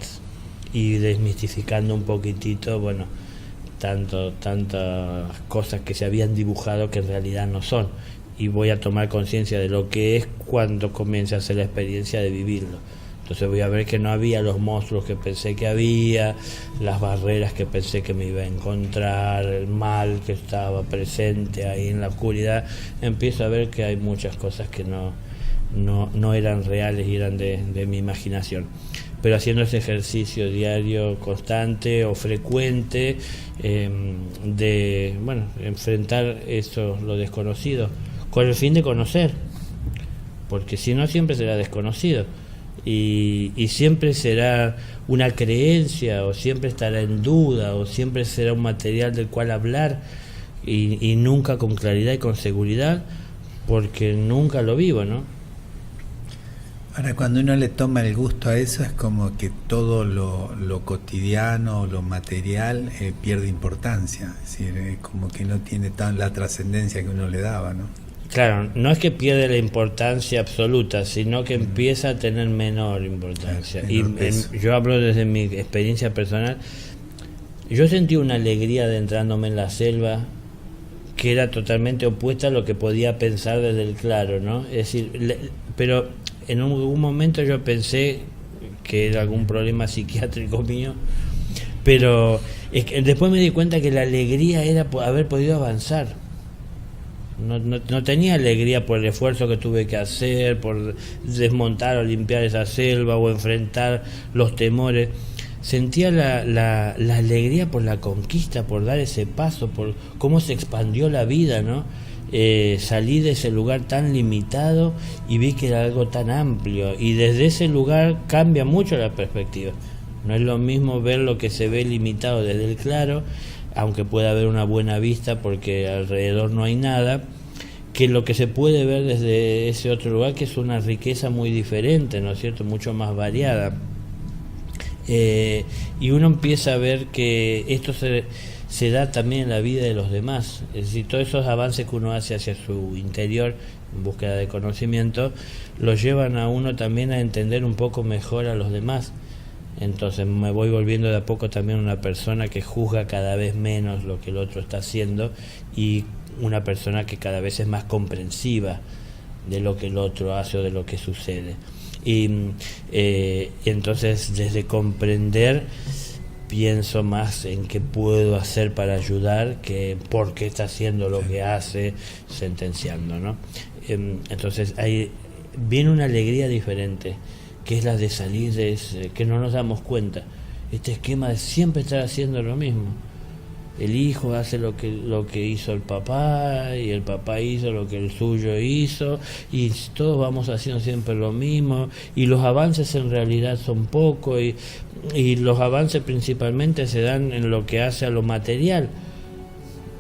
S4: y desmistificando un poquitito, bueno, tantas cosas que se habían dibujado que en realidad no son, y voy a tomar conciencia de lo que es cuando comience a hacer la experiencia de vivirlo. Entonces voy a ver que no había los monstruos que pensé que había, las barreras que pensé que me iba a encontrar, el mal que estaba presente ahí en la oscuridad. Empiezo a ver que hay muchas cosas que no eran reales y eran de mi imaginación. Pero haciendo ese ejercicio diario, constante o frecuente, de enfrentar eso, lo desconocido, con el fin de conocer, porque si no siempre será desconocido y siempre será una creencia, o siempre estará en duda, o siempre será un material del cual hablar y nunca con claridad y con seguridad, porque nunca lo vivo, ¿no?
S2: Ahora, cuando uno le toma el gusto a eso, es como que todo lo cotidiano, lo material, pierde importancia. Es decir, como que no tiene tan la trascendencia que uno le daba, ¿no?
S4: Claro, no es que pierde la importancia absoluta, sino que empieza a tener menor importancia. Yo hablo desde mi experiencia personal. Yo sentí una alegría adentrándome en la selva que era totalmente opuesta a lo que podía pensar desde el claro, ¿no? Es decir, pero en algún momento yo pensé que era algún problema psiquiátrico mío, pero es que después me di cuenta que la alegría era haber podido avanzar. No tenía alegría por el esfuerzo que tuve que hacer, por desmontar o limpiar esa selva o enfrentar los temores. Sentía la alegría por la conquista, por dar ese paso, por cómo se expandió la vida, ¿no? Salí de ese lugar tan limitado y vi que era algo tan amplio, y desde ese lugar cambia mucho la perspectiva. No es lo mismo ver lo que se ve limitado desde el claro, aunque pueda haber una buena vista porque alrededor no hay nada, que lo que se puede ver desde ese otro lugar, que es una riqueza muy diferente, ¿no es cierto?, mucho más variada. Y uno empieza a ver que esto se da también en la vida de los demás, es decir, todos esos avances que uno hace hacia su interior en búsqueda de conocimiento, lo llevan a uno también a entender un poco mejor a los demás. Entonces me voy volviendo de a poco también una persona que juzga cada vez menos lo que el otro está haciendo, y una persona que cada vez es más comprensiva de lo que el otro hace o de lo que sucede. Y entonces desde comprender pienso más en qué puedo hacer para ayudar que por qué está haciendo lo que hace, sentenciando, ¿no? Entonces ahí viene una alegría diferente, que es la de salir de ese, que no nos damos cuenta, este esquema de siempre estar haciendo lo mismo. El hijo hace lo que hizo el papá, y el papá hizo lo que el suyo hizo, y todos vamos haciendo siempre lo mismo, y los avances en realidad son pocos, y los avances principalmente se dan en lo que hace a lo material.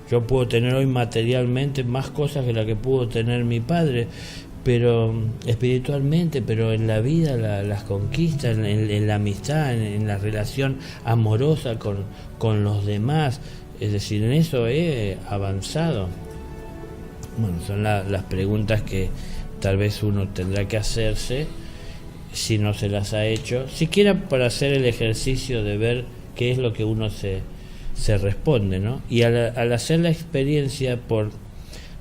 S4: Yo puedo tener hoy materialmente más cosas que la que pudo tener mi padre, pero espiritualmente, pero en la vida las conquistas, en la amistad, en la relación amorosa con los demás, es decir, en eso he avanzado. Bueno, son las preguntas que tal vez uno tendrá que hacerse si no se las ha hecho, siquiera para hacer el ejercicio de ver qué es lo que uno se responde, ¿no? Y al hacer la experiencia por,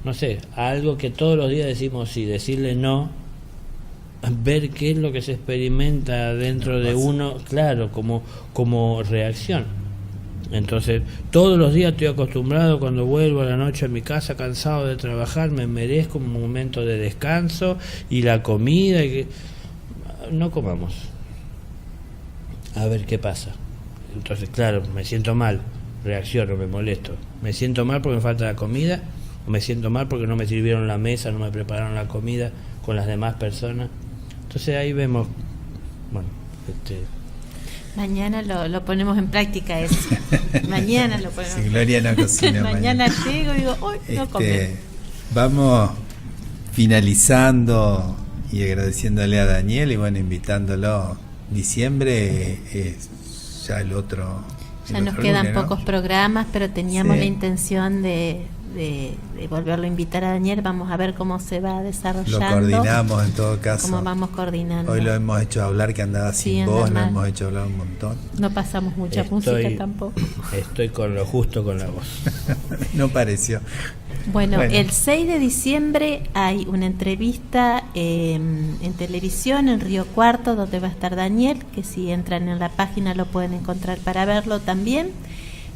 S4: no sé, algo que todos los días decimos sí, decirle no, ver qué es lo que se experimenta dentro de uno, claro, como reacción. Entonces, todos los días estoy acostumbrado, cuando vuelvo a la noche a mi casa cansado de trabajar, me merezco un momento de descanso y la comida, y que no comamos. A ver qué pasa. Entonces, claro, me siento mal, reacciono, me molesto. Me siento mal porque me falta la comida, o me siento mal porque no me sirvieron la mesa, no me prepararon la comida con las demás personas. Entonces ahí vemos, bueno,
S6: mañana lo ponemos en práctica eso. Mañana lo ponemos.
S2: Si Gloria no cocina
S6: mañana llego y digo, hoy no comemos.
S2: Vamos finalizando y agradeciéndole a Daniel, y bueno, invitándolo. Diciembre es ya el otro.
S6: Ya nos quedan pocos programas, pero teníamos la intención de volverlo a invitar a Daniel. Vamos a ver cómo se va desarrollando. Lo
S2: coordinamos en todo caso.
S6: Cómo vamos coordinando.
S2: Hoy lo hemos hecho hablar, que andaba sin voz, lo hemos hecho hablar un montón.
S6: No pasamos mucha música tampoco.
S4: Estoy con lo justo con la voz.
S2: No pareció.
S6: Bueno, el 6 de diciembre hay una entrevista en televisión en Río Cuarto, donde va a estar Daniel, que si entran en la página lo pueden encontrar para verlo también.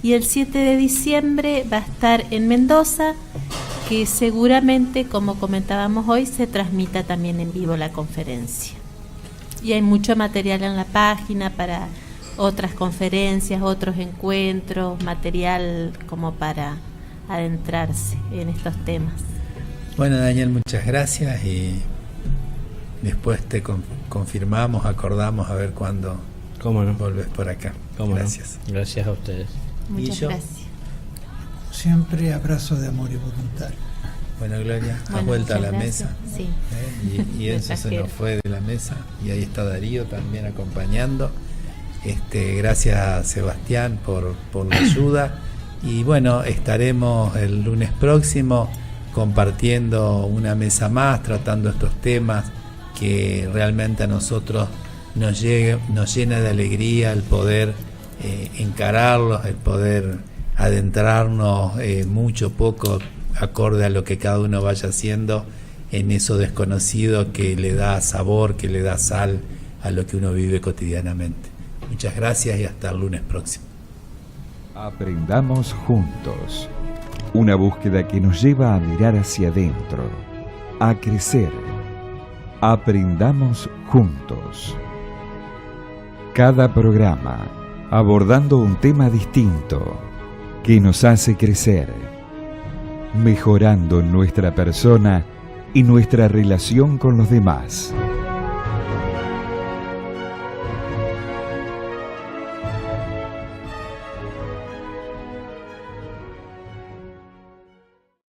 S6: Y el 7 de diciembre va a estar en Mendoza, que seguramente, como comentábamos hoy, se transmita también en vivo la conferencia. Y hay mucho material en la página para otras conferencias, otros encuentros, material como para adentrarse en estos temas.
S2: Bueno, Daniel, muchas gracias, y después te confirmamos, acordamos a ver cuándo volves por acá. Gracias.
S4: No. Gracias a ustedes.
S6: Muchas gracias.
S5: Siempre abrazo de amor y voluntad.
S2: Bueno, Gloria, has vuelto a la mesa.
S6: Sí.
S2: Y Enzo se nos fue de la mesa, y ahí está Darío también acompañando. Gracias a Sebastián por la ayuda. Y bueno, estaremos el lunes próximo compartiendo una mesa más, tratando estos temas que realmente a nosotros nos llena de alegría el poder encararlos, el poder adentrarnos mucho, poco, acorde a lo que cada uno vaya haciendo en eso desconocido que le da sabor, que le da sal a lo que uno vive cotidianamente. Muchas gracias y hasta el lunes próximo.
S1: Aprendamos juntos. Una búsqueda que nos lleva a mirar hacia adentro, a crecer. Aprendamos juntos. Cada programa abordando un tema distinto que nos hace crecer, mejorando nuestra persona y nuestra relación con los demás.